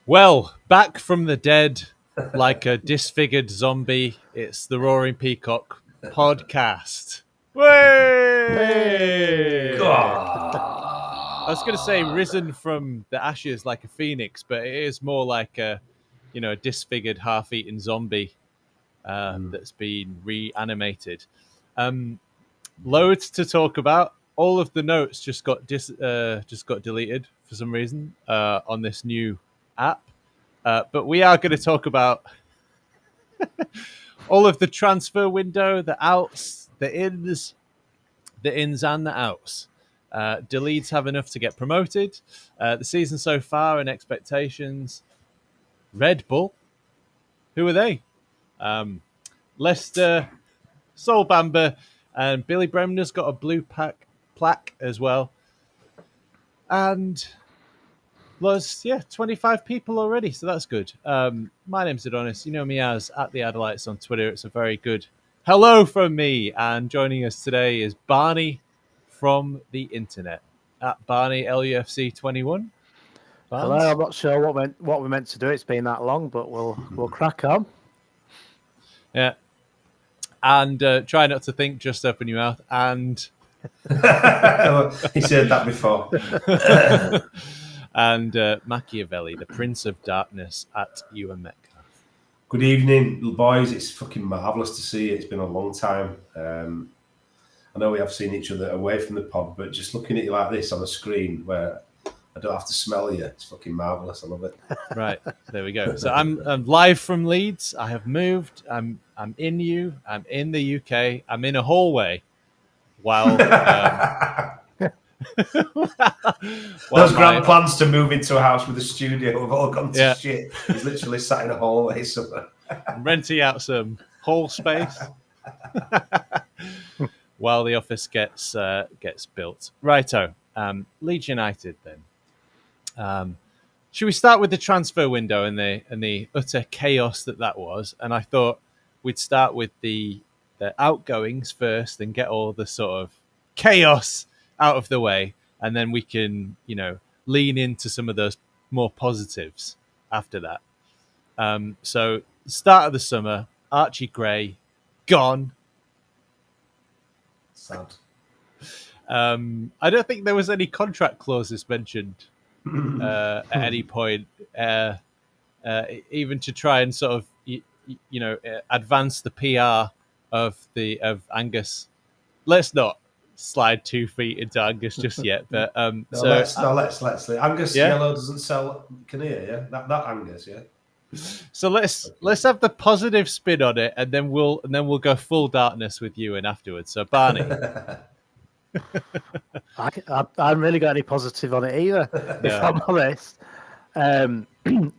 Well, back from the dead like a disfigured zombie, it's the Roaring Peacock podcast. Way! I was going to say risen from the ashes like a phoenix, but it is more like a disfigured, half-eaten zombie that's been reanimated. Loads to talk about. All of the notes just got deleted for some reason on this new app. But we are going to talk about all of the transfer window, the outs, the ins and the outs. Do Leeds have enough to get promoted? The season so far and expectations. Red Bull, who are they? Leicester, Sol Bamba, and Billy Bremner's got a blue plaque as well. And there's 25 people already, so that's good. My name's Adonis. You know me as @the on Twitter. It's a very good hello from me. And joining us today is Barney from the internet at Barney LUFC 21. Hello, I'm not sure what we're meant to do. It's been that long, but we'll crack on. Yeah. And try not to think, just open your mouth. And he said that before. And Machiavelli, the Prince of Darkness at Ewan Metcalf. Good evening, boys. It's fucking marvellous to see you. It's been a long time. I know we have seen each other away from the pod, but just looking at you like this on a screen where I don't have to smell you, it's fucking marvellous. I love it. Right, there we go. So I'm live from Leeds. I have moved. I'm in the UK. I'm in a hallway while... Those grand plans to move into a house with a studio have all gone to shit. He's literally sat in a hallway somewhere. I'm renting out some hall space while the office gets built. Righto. Leeds United then. Should we start with the transfer window and the utter chaos that was? And I thought we'd start with the outgoings first and get all the sort of chaos out of the way, and then we can, lean into some of those more positives after that. So, start of the summer, Archie Gray, gone. Sad. I don't think there was any contract clauses mentioned at any point, even to try and sort of, advance the PR of Angus. Let's not slide 2 feet into Angus just yet, but let's. Angus Yellow doesn't sell Kinnear, yeah. That Angus, yeah. So let's have the positive spin on it, and then we'll go full darkness with you and afterwards. So Barney, I haven't really got any positive on it either. If I'm honest,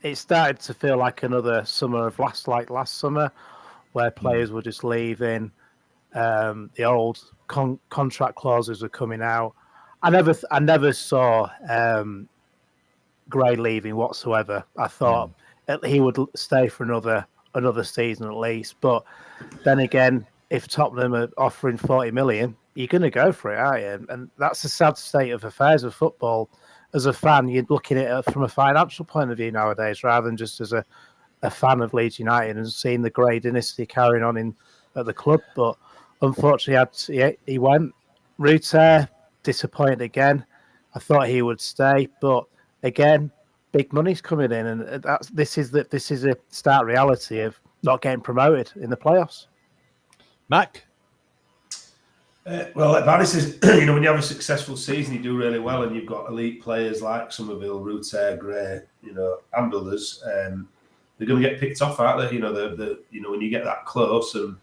it started to feel like another summer of last summer, where players were just leaving. The old contract clauses were coming out. I never saw Gray leaving whatsoever. I thought he would stay for another season at least. But then again, if Tottenham are offering 40 million, you're going to go for it, aren't you? And that's the sad state of affairs of football. As a fan, you're looking at it from a financial point of view nowadays, rather than just as a fan of Leeds United and seeing the Gray dynasty carrying on at the club. But unfortunately, he went. Rutter, disappointed again. I thought he would stay, but again, big money's coming in, and this is a stark reality of not getting promoted in the playoffs. Mac? Well, like Barney says, when you have a successful season, you do really well, and you've got elite players like Somerville, Rutter, Gray, and others. They're going to get picked off, aren't they? When you get that close and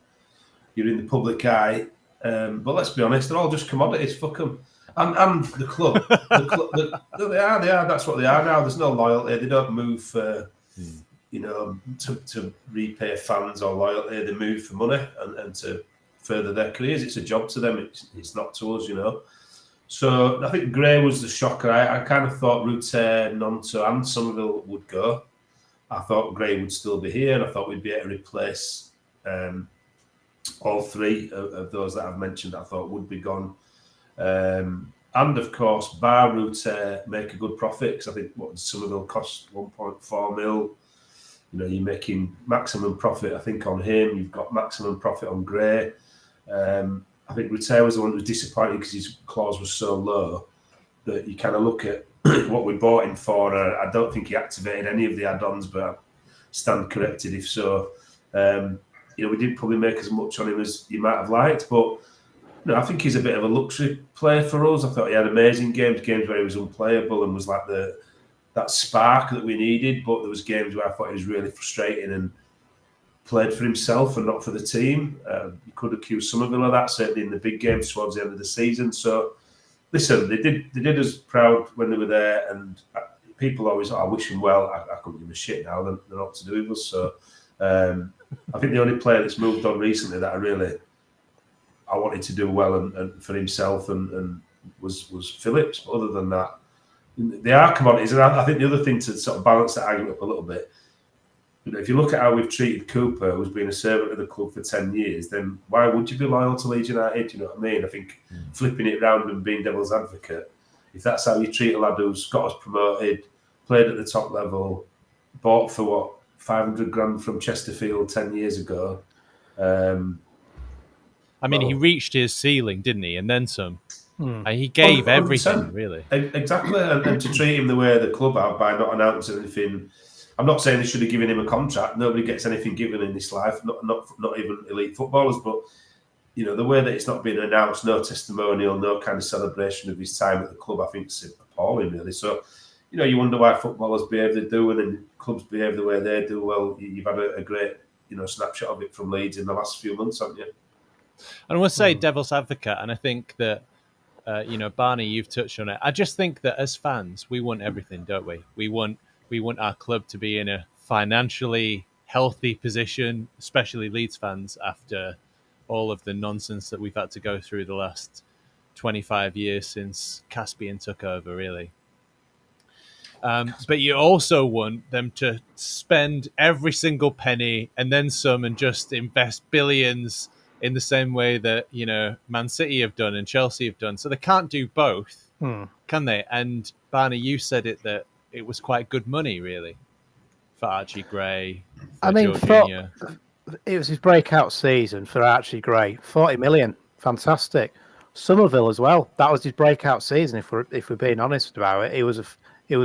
you're in the public eye. But let's be honest, they're all just commodities. Fuck them. And the club, they are. That's what they are now. There's no loyalty. They don't move for, to repay fans or loyalty. They move for money and to further their careers. It's a job to them. It's not to us, So I think Gray was the shocker. I kind of thought Rutter, Nonto, and Somerville would go. I thought Gray would still be here, and I thought we'd be able to replace all three of those that I've mentioned. I thought would be gone. And of course, Bar Route make a good profit, because I think what Somerville cost 1.4 mil. You know, you're making maximum profit, I think, on him. You've got maximum profit on Gray. I think Route was the one who was disappointed because his clause was so low that you kind of look at what we bought him for. I don't think he activated any of the add-ons, but I stand corrected if so. You know, we didn't probably make as much on him as you might have liked, but no, I think he's a bit of a luxury player for us. I thought he had amazing games where he was unplayable and was like that spark that we needed. But there was games where I thought he was really frustrating and played for himself and not for the team. You could accuse Somerville of that, certainly in the big games towards the end of the season. So, listen, they did us proud when they were there, and people always, I wish them well. I couldn't give a shit now. They're not to do with us. So, I think the only player that's moved on recently that I wanted to do well and for himself and was Phillips. But other than that, they are commodities. And I think the other thing to sort of balance that argument up a little bit, you know, if you look at how we've treated Cooper, who's been a servant of the club for 10 years, then why would you be loyal to Leeds United? You know what I mean? I think flipping it round and being devil's advocate, if that's how you treat a lad who's got us promoted, played at the top level, bought for what, 500 grand from Chesterfield 10 years ago. I mean, he reached his ceiling, didn't he? And then some. He gave 100%. Everything, really. Exactly. And to treat him the way the club have by not announcing anything. I'm not saying they should have given him a contract. Nobody gets anything given in this life, not even elite footballers. But, you know, the way that it's not been announced, no testimonial, no kind of celebration of his time at the club, I think is appalling, really. So, you know, you wonder why footballers behave they do and then clubs behave the way they do. Well, you've had a great, you know, snapshot of it from Leeds in the last few months, haven't you? And I want to say devil's advocate, and I think that, you know, Barney, you've touched on it. I just think that as fans, we want everything, don't we? We want our club to be in a financially healthy position, especially Leeds fans, after all of the nonsense that we've had to go through the last 25 years since Caspian took over, really. But you also want them to spend every single penny and then some and just invest billions in the same way that, you know, Man City have done and Chelsea have done. So they can't do both, can they? And Barney, you said it that it was quite good money, really, for Archie Gray. It was his breakout season for Archie Gray. 40 million, fantastic. Somerville as well. That was his breakout season. If we're being honest about it, it was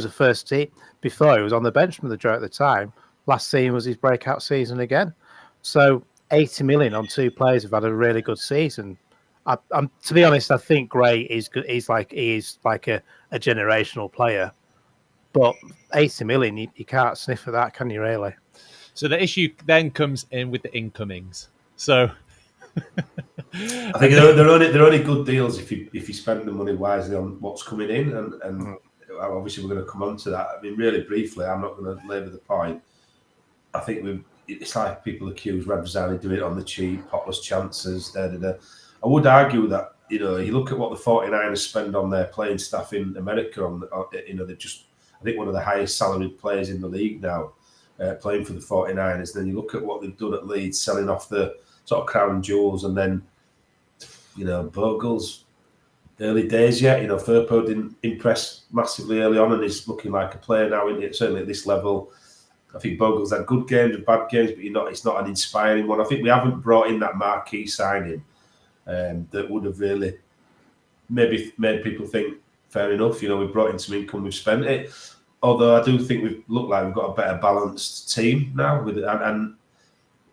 a first team. Before he was on the bench for the majority of the time. Last season was his breakout season again. So 80 million on two players who've had a really good season. I'm to be honest, I think Gray is good. He's like a generational player. But 80 million, you can't sniff at that, can you, really? So the issue then comes in with the incomings. So I think they're only good deals if you spend the money wisely on what's coming in, and obviously we're going to come on to that. I mean, really briefly, I'm not going to labour the point. I think it's like people accuse Radrizzani doing it on the cheap, potless chances. I would argue that, you know, you look at what the 49ers spend on their playing staff in America. You know, they're just, I think, one of the highest salaried players in the league now, playing for the 49ers. Then you look at what they've done at Leeds, selling off the sort of crown jewels, and then, you know, Bogle's early days yet. You know, Firpo didn't impress massively early on, and he's looking like a player now, certainly at this level. I think Bogle's had good games and bad games, but it's not an inspiring one. I think we haven't brought in that marquee signing that would have really maybe made people think, fair enough, you know, we've brought in some income, we've spent it. Although I do think we've looked like we've got a better balanced team now with it. And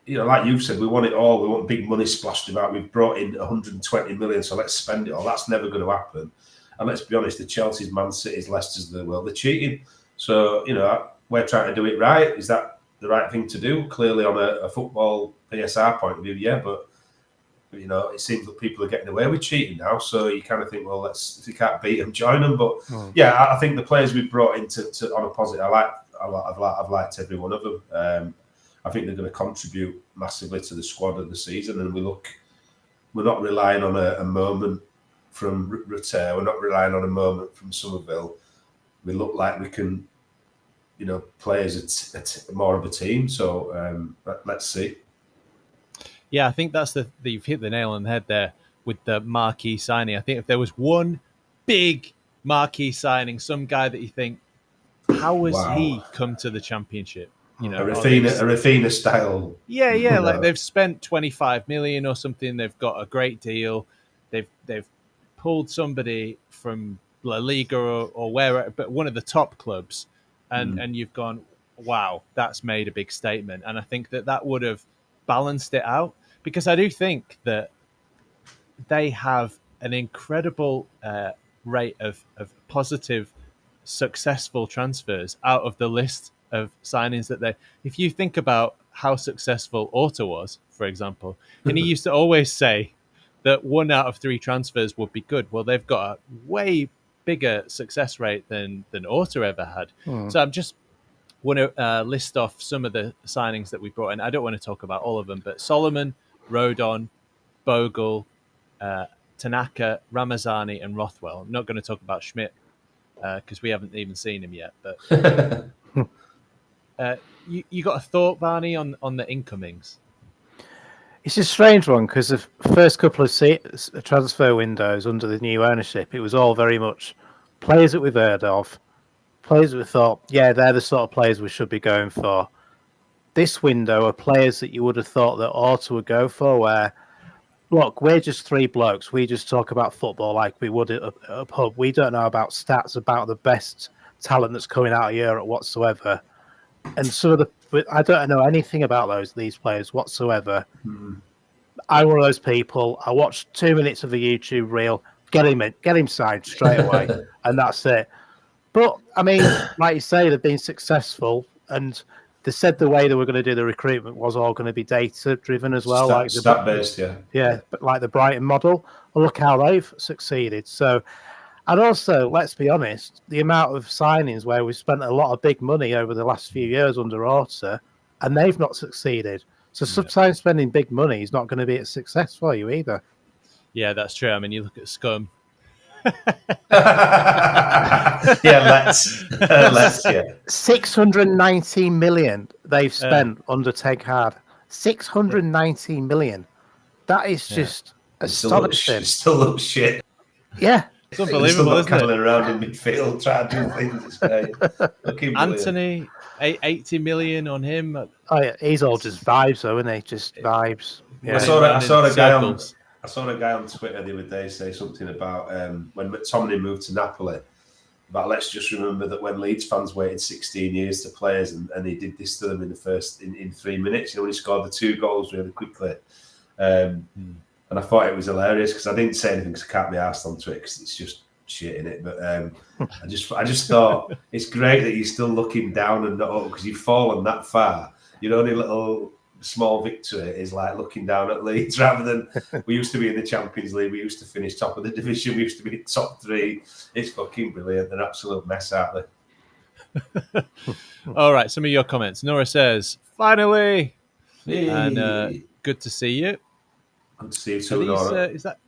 you know, like you've said, we want it all. We want big money splashed about. We've brought in 120 million, so let's spend it all. That's never going to happen. And let's be honest, the Chelsea's, Man City's, Leicester's of the world, they're cheating. So, you know, we're trying to do it right. Is that the right thing to do? Clearly on a football PSR point of view, yeah, but you know, it seems that people are getting away with cheating now. So you kind of think, well, if you can't beat them, join them. But yeah, I think the players we've brought in on a positive, I've liked every one of them. I think they're going to contribute massively to the squad of the season. And we're not relying on a moment from Rutter. We're not relying on a moment from Somerville. We look like we can, you know, play as more of a team. So let's see. Yeah, I think that's you've hit the nail on the head there with the marquee signing. I think if there was one big marquee signing, some guy that you think, how has he come to the Championship? You know, a Rafinha style. Yeah, like they've spent 25 million or something. They've got a great deal. They've pulled somebody from La Liga or where, but one of the top clubs, and you've gone, wow, that's made a big statement. And I think that would have balanced it out, because I do think that they have an incredible rate of positive, successful transfers out of the list of signings that they. If you think about how successful Orta was, for example, and he used to always say that 1 out of 3 transfers would be good. Well, they've got a way bigger success rate than Orta ever had. So I'm just want to list off some of the signings that we brought in. I don't want to talk about all of them, but Solomon, Rodon, Bogle, Tanaka, Ramazani, and Rothwell. I'm not going to talk about Schmidt because we haven't even seen him yet. But you got a thought, Barney, on the incomings? It's a strange one because the first couple of transfer windows under the new ownership, it was all very much players that we've heard of, players that we thought, yeah, they're the sort of players we should be going for. This window are players that you would have thought that Orta would go for, where, look, we're just 3 blokes. We just talk about football like we would at a pub. We don't know about stats about the best talent that's coming out of Europe whatsoever. And some of I don't know anything about these players whatsoever. I'm one of those people. I watched 2 minutes of a YouTube reel, get him signed straight away, and that's it. But I mean, like you say, they've been successful, and they said the way they were going to do the recruitment was all going to be data driven as well, stat based, yeah, but like the Brighton model. Well, look how they've succeeded. So. And also, let's be honest, the amount of signings where we've spent a lot of big money over the last few years under Orta, and they've not succeeded. So sometimes spending big money is not going to be a success for you either. Yeah, that's true. I mean, you look at Scum. let's 619 million they've spent under Ten Hag. 619 million. That is just astonishing. It still looks shit. Yeah. It's unbelievable, isn't it? Around in midfield, trying to do things. It's great. Anthony, 80 million on him. Oh yeah, he's all just vibes, though, isn't he? Just vibes. Yeah. I saw a guy on Twitter the other day say something about when McTominay moved to Napoli. But let's just remember that when Leeds fans waited 16 years to players, and he did this to them in 3 minutes. You know, when he scored the 2 goals really quickly. And I thought it was hilarious because I didn't say anything because I can't be arsed on Twitter because it's just shit in it. But I just thought it's great that you're still looking down and not up because you've fallen that far. Your only little small victory is like looking down at Leeds rather than we used to be in the Champions League. We used to finish top of the division. We used to be top 3. It's fucking brilliant. They're an absolute mess, aren't they? All right, some of your comments. Nora says, finally, Hey. and good to see you. Good to see you too, Nora. Is that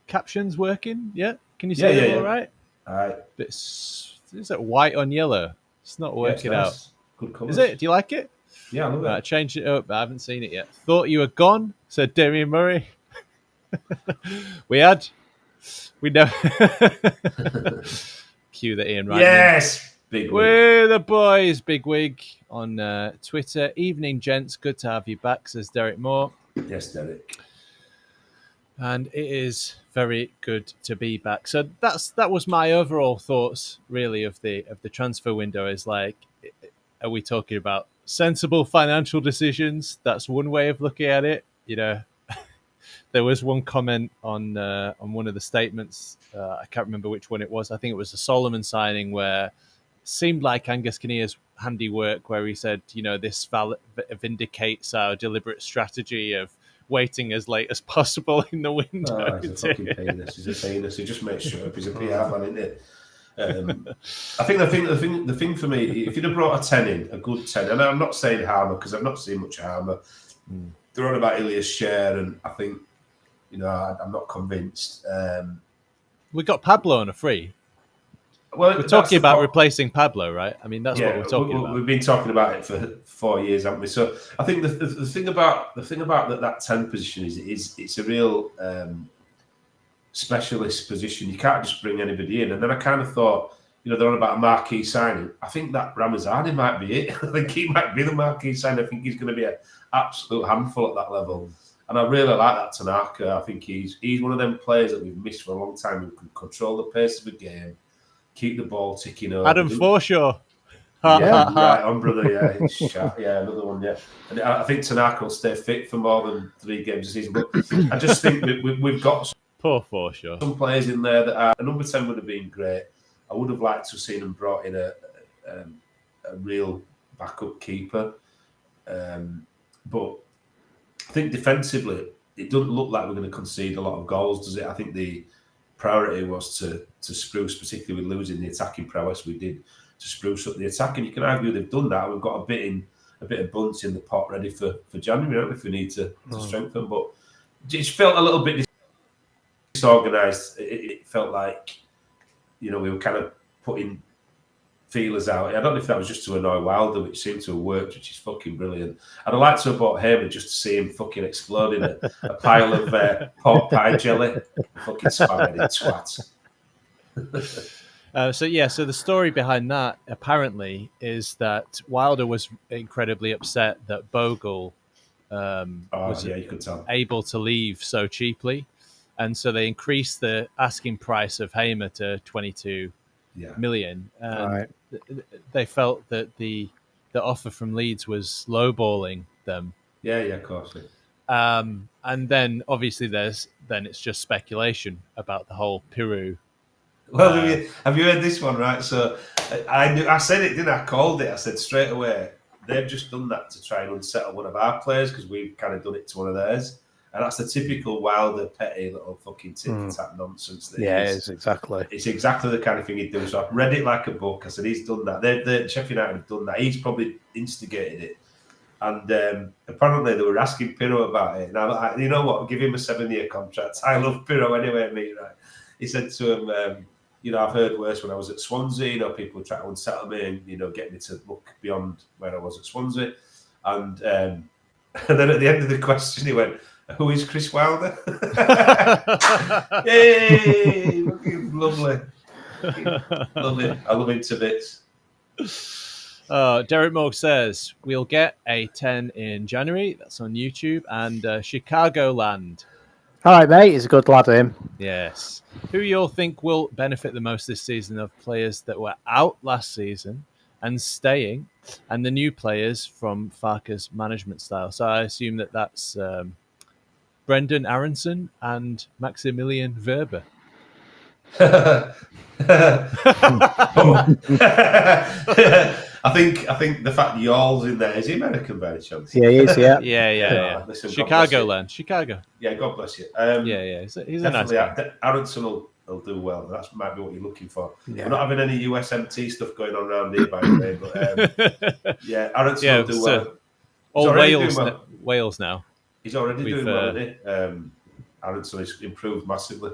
captions working? Yeah? Can you see it all right? All right. Is it white on yellow? It's not working out. Good colour. Is it? Do you like it? Yeah, I love it. I changed it up. I haven't seen it yet. Thought you were gone, said Damian Murray. We know. Cue the Ian Wright. Yes! Big wig. We're the boys. Big wig on Twitter. Evening, gents. Good to have you back, says Derek Moore. Yes, Derek. And it is very good to be back. So that was my overall thoughts, really, of the transfer window. Is like, are we talking about sensible financial decisions? That's one way of looking at it. You know, there was one comment on one of the statements. I can't remember which one it was. I think it was the Solomon signing where it seemed like Angus Kinnear's handiwork, where he said, you know, this vindicates our deliberate strategy of waiting as late as possible in the window. Oh, he's a fucking penis. He's a penis. He just makes sure he's a PR man, isn't it? I think the thing for me, if you'd have brought a 10 in, a good 10, and I'm not saying Harmer because I've not seen much Harmer. They're on about Ilias Share, and I think, you know, I'm not convinced. We got Pablo on a free. Well, we're talking about replacing Pablo, right? I mean, that's what we're talking about. We've been talking about it for 4 years, haven't we? So I think the thing about that 10 position is it's a real specialist position. You can't just bring anybody in. And then I kind of thought, they're on about a marquee signing. I think that Ramazani might be it. I think he might be the marquee signing. I think he's going to be an absolute handful at that level. And I really like that Tanaka. I think he's one of them players that we've missed for a long time who can control the pace of the game, keep the ball ticking over. Adam Forshaw. Yeah, right on, brother. Yeah, another one. Yeah, and I think Tanaka will stay fit for more than 3 games a season. But I just think we've got some players in there that are. A number 10 would have been great. I would have liked to have seen them brought in a real backup keeper, but I think defensively it doesn't look like we're going to concede a lot of goals, does it? I think the priority was to spruce, particularly with losing the attacking prowess we did, to spruce up the attack, and you can argue they've done that. We've got a bit of bunts in the pot ready for January if we need to strengthen. But it just felt a little bit disorganised. It felt like we were kind of putting feelers out. I don't know if that was just to annoy Wilder, which seemed to have worked, which is fucking brilliant. And I'd like to have bought Hamer just to see him fucking exploding a pile of pork pie jelly. Fucking spam-headed twat. So the story behind that apparently is that Wilder was incredibly upset that Bogle was able to leave so cheaply, and so they increased the asking price of Hamer to 22 million. Right. They felt that the offer from Leeds was lowballing them. Yeah, of course. And then obviously it's just speculation about the whole Peru. Well, have you heard this one, right? So I said it, didn't I? I called it. I said straight away, they've just done that to try and unsettle one of our players because we've kind of done it to one of theirs. And that's the typical Wilder, petty little fucking tit-for-tat nonsense. It's exactly. It's exactly the kind of thing he'd do. So I've read it like a book. I said, he's done that. Sheffield United have done that. He's probably instigated it. And apparently they were asking Pirro about it. Now, you know what? Give him a 7-year contract. I love Pirro anyway, mate, right? He said to him, I've heard worse when I was at Swansea. People were trying to unsettle me and, get me to look beyond where I was at Swansea. And then at the end of the question, he went, "Who is Chris Wilder?" Hey, lovely. Lovely. I love him to bits. Derek Moog says, we'll get a 10 in January. That's on YouTube. And Chicagoland. All right, mate. He's a good lad, him. Yes. Who you all think will benefit the most this season of players that were out last season and staying, and the new players from Farke's management style? So I assume that's Brendan Aronson and Maximilian Werber. I think the fact Y'all's in there, is he American by any chance? Yeah, he is. Yeah, yeah. Listen, Chicago. Yeah, God bless you. He's a nice guy. Aronson will do well. That might be what you're looking for. Yeah. We're not having any USMT stuff going on around here, by the way. But Aronson will do well. All Wales now. He's already doing well, isn't he? Aronson has improved massively.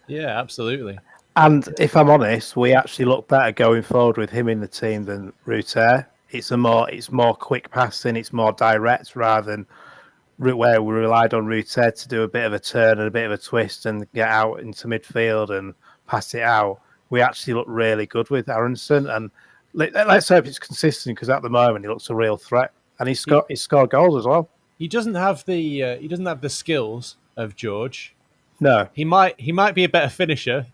Yeah, absolutely. And if I'm honest, we actually look better going forward with him in the team than Ruter. It's more quick passing, it's more direct rather than where we relied on Ruter to do a bit of a turn and a bit of a twist and get out into midfield and pass it out. We actually look really good with Aronson, and let's hope it's consistent because at the moment he looks a real threat, and he's scored goals as well. He doesn't have the skills of George. No, he might be a better finisher.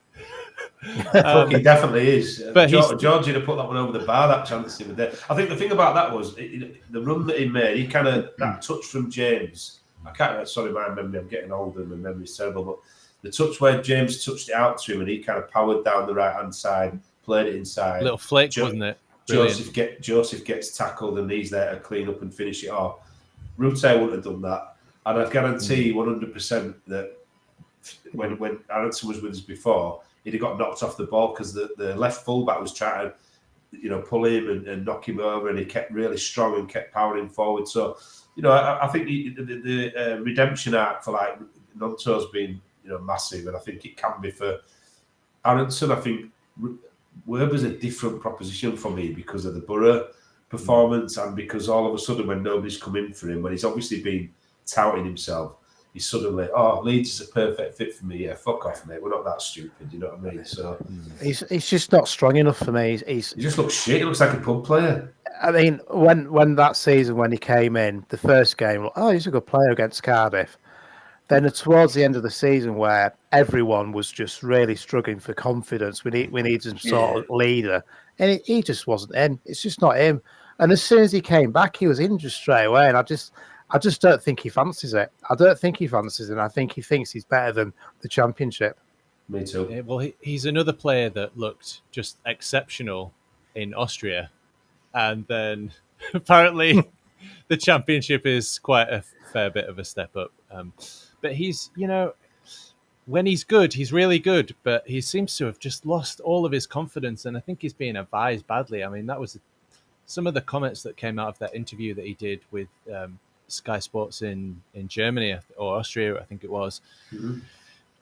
He definitely is. But George would have put that one over the bar. That chance he was there. I think the thing about that was the run that he made. He kind of that touch from James. I can't. Sorry, my memory. I'm getting older and my memory's terrible. But the touch where James touched it out to him and he kind of powered down the right hand side, played it inside. Little flick, wasn't it? Joseph gets tackled and he's there to clean up and finish it off. Ruter wouldn't have done that, and I guarantee 100% that when Aronson was with us before, he'd have got knocked off the ball because the left fullback was trying to, pull him and knock him over, and he kept really strong and kept powering forward. So, I think the redemption arc for like Nonto's been, massive, and I think it can be for Aronson. I think Werber's a different proposition for me because of the Borough performance and because all of a sudden when nobody's come in for him, when he's obviously been touting himself, he's suddenly, oh, Leeds is a perfect fit for me. Yeah, fuck off, mate. We're not that stupid. You know what I mean? So he's just not strong enough for me. he just looks shit. He looks like a pub player. I mean, when that season when he came in, the first game, oh, he's a good player against Cardiff. Then towards the end of the season, where everyone was just really struggling for confidence, we need some sort of leader, and he just wasn't in. It's just not him. And as soon as he came back, he was injured straight away, and I just don't think he fancies it. I don't think he fancies it. I think he thinks he's better than the Championship. Me too. Yeah, well, he's another player that looked just exceptional in Austria, and then apparently the Championship is quite a fair bit of a step up. But he's, when he's good, he's really good, but he seems to have just lost all of his confidence, and I think he's being advised badly. I mean, that was some of the comments that came out of that interview that he did with Sky Sports in Germany or Austria, I think it was. Mm-hmm.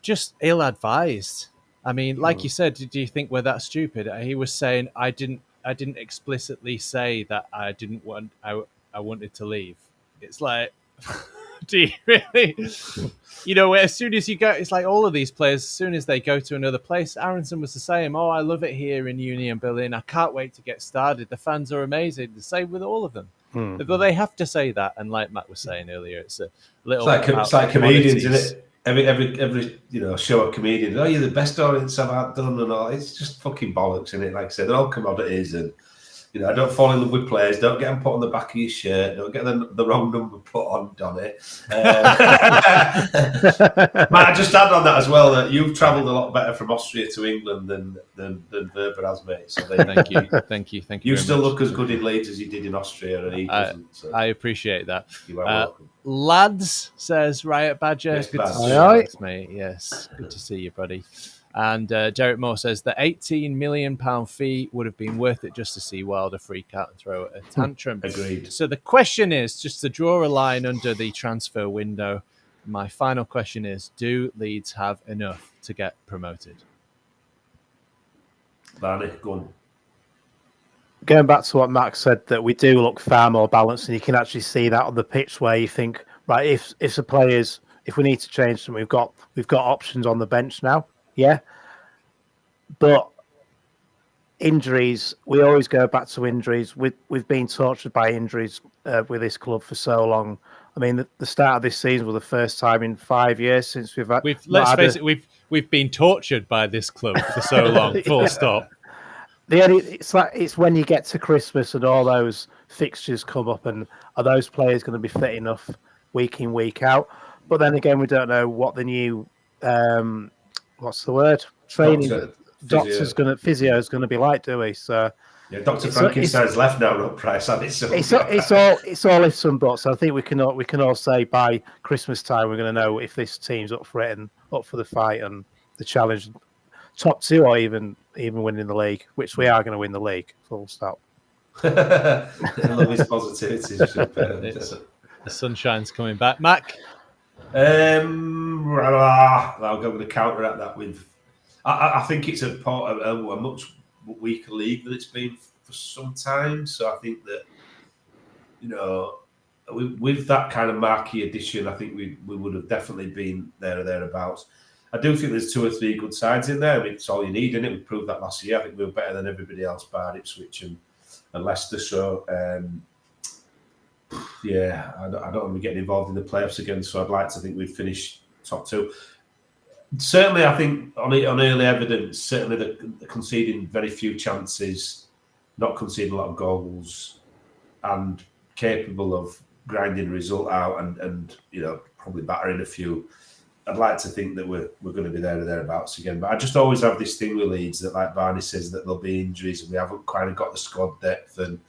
Just ill-advised. I mean, like you said, do you think we're that stupid? He was saying, I didn't explicitly say that I wanted to leave. It's like, do you really? As soon as you go, it's like all of these players, as soon as they go to another place, Aronson was the same. Oh, I love it here in Union Berlin. I can't wait to get started. The fans are amazing. The same with all of them. But they have to say that. And like Matt was saying earlier, it's a little. It's like comedians, isn't it? Every show of comedians. Oh, you're the best audience I've had done and all. It's just fucking bollocks, isn't it? Like I said, they're all commodities, and I don't fall in love with players. Don't get them put on the back of your shirt. Don't get the wrong number put on it. Matt, I just add on that as well that you've travelled a lot better from Austria to England than Verber has, mate. So thank you. You still look as good in Leeds as you did in Austria, and he doesn't. So. I appreciate that. You are welcome. Lads, says Riot Badger. Yes, good to see you, mate. Yes, good to see you, buddy. And Derek Moore says the £18 million fee would have been worth it just to see Wilder freak out and throw a tantrum. Agreed. So the question is, just to draw a line under the transfer window, my final question is, do Leeds have enough to get promoted? Barney, go on. Going back to what Max said, that we do look far more balanced, and you can actually see that on the pitch where you think, right, if the players, if we need to change them, we've got options on the bench now. Yeah, but injuries, we always go back to injuries. We've been tortured by injuries with this club for so long. I mean, the start of this season was the first time in 5 years since we've had. Let's face it, we've been tortured by this club for so long. Full stop. It's when you get to Christmas and all those fixtures come up, and are those players going to be fit enough week in, week out? But then again, we don't know what the new what's the word? Training physio is going to be like, do we? So yeah, Dr. Frankenstein's left now, not Price. It's all ifs and buts. I think we can all say by Christmas time we're going to know if this team's up for it and up for the fight and the challenge, top two, or even winning the league, which we are going to win the league. Full stop. I love his positivity. The sunshine's coming back, Mac. I'm going to counteract that with. I think it's a part of a much weaker league than it's been for some time. So I think that with that kind of marquee addition, I think we would have definitely been there or thereabouts. I do think there's 2 or 3 good sides in there. I mean, it's all you need, isn't it? We proved that last year. I think we were better than everybody else, bar Ipswich and Leicester. So, I don't want to be getting involved in the playoffs again. So I'd like to think we'd finish top 2. Certainly, I think on early evidence, certainly the conceding very few chances, not conceding a lot of goals, and capable of grinding a result out and probably battering a few. I'd like to think that we're going to be there or thereabouts again. But I just always have this thing with Leeds that, like Barney says, that there'll be injuries and we haven't kind of got the squad depth, and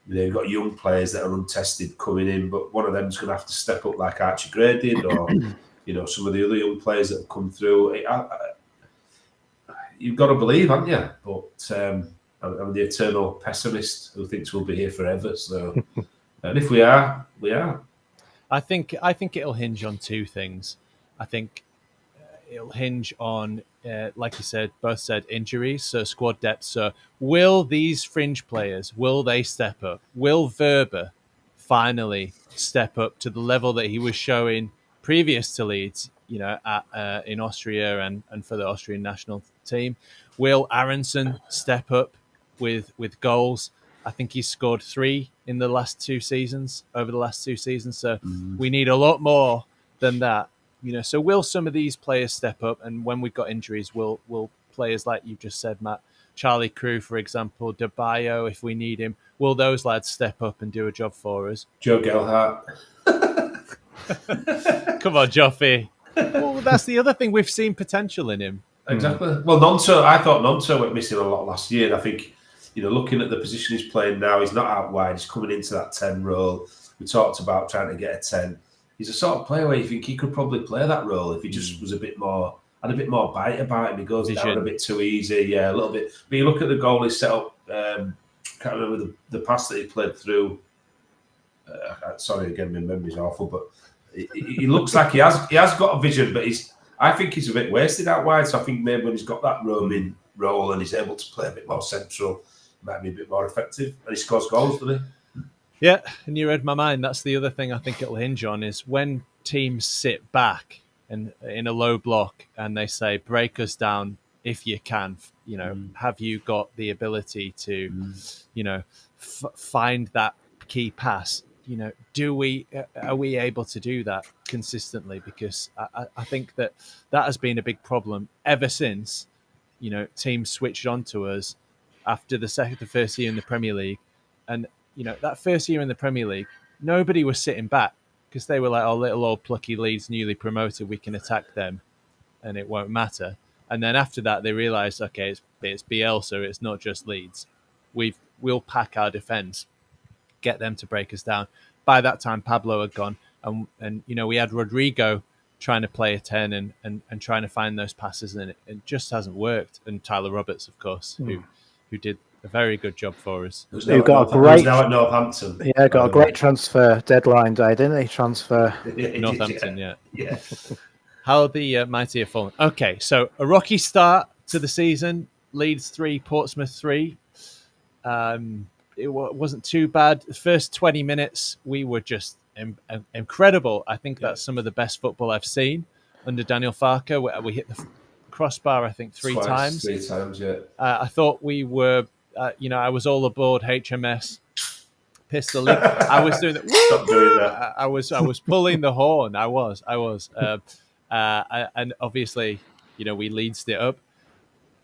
you've got young players that are untested coming in, but one of them's going to have to step up like Archie Gray did, or some of the other young players that have come through. You've got to believe, haven't you? But I'm the eternal pessimist who thinks we'll be here forever. So, and if we are, we are. I think it'll hinge on 2 things. I think it'll hinge on, like you said, both said, injuries, so squad depth. So will these fringe players, will they step up? Will Verber finally step up to the level that he was showing previous to Leeds, in Austria and for the Austrian national team. Will Aronson step up with goals? I think he's scored 3 in the last 2 seasons, over the last 2 seasons. So we need a lot more than that. So will some of these players step up? And when we've got injuries, will players like you just said, Matt, Charlie Crew, for example, De Bayo, if we need him, will those lads step up and do a job for us? Joe Gelhardt. Come on, Joffy. Well, that's the other thing. We've seen potential in him. Exactly. Well, I thought Nonto went missing a lot last year. And I think, looking at the position he's playing now, he's not out wide. He's coming into that 10 role. We talked about trying to get a 10. He's a sort of player where you think he could probably play that role if he just was had a bit more bite about him. He goes down a bit too easy, a little bit. But you look at the goal he set up. Can't remember the pass that he played through. Sorry again, my memory's awful, but he looks like he has got a vision, but I think he's a bit wasted out wide. So I think maybe when he's got that roaming role and he's able to play a bit more central, he might be a bit more effective. And he scores goals, doesn't he? Yeah, and you read my mind. That's the other thing I think it'll hinge on is when teams sit back and in a low block and they say, break us down if you can, have you got the ability to, find that key pass? Are we able to do that consistently? Because I think that has been a big problem ever since, teams switched on to us after the first year in the Premier League. And, that first year in the Premier League, nobody was sitting back because they were like, oh, little old plucky Leeds newly promoted, we can attack them and it won't matter. And then after that, they realised, okay, it's Bielsa, it's not just Leeds. We'll pack our defence, get them to break us down. By that time, Pablo had gone, and we had Rodrigo trying to play a 10 and trying to find those passes, and it just hasn't worked. And Tyler Roberts, of course, who did a very good job for us. Who's now at Northampton. Yeah, got a great transfer deadline day, didn't he? Northampton, yeah. How the mighty have fallen. Okay, so a rocky start to the season. Leeds 3, Portsmouth 3. It wasn't too bad. The first 20 minutes, we were just incredible. I think that's some of the best football I've seen under Daniel Farker. We hit the crossbar, I think, 3 times. 3 times, yeah. I thought we were, I was all aboard HMS Pistol League. I was doing that. Stop doing that. I was pulling the horn. I was. And obviously, we Leedsed it up.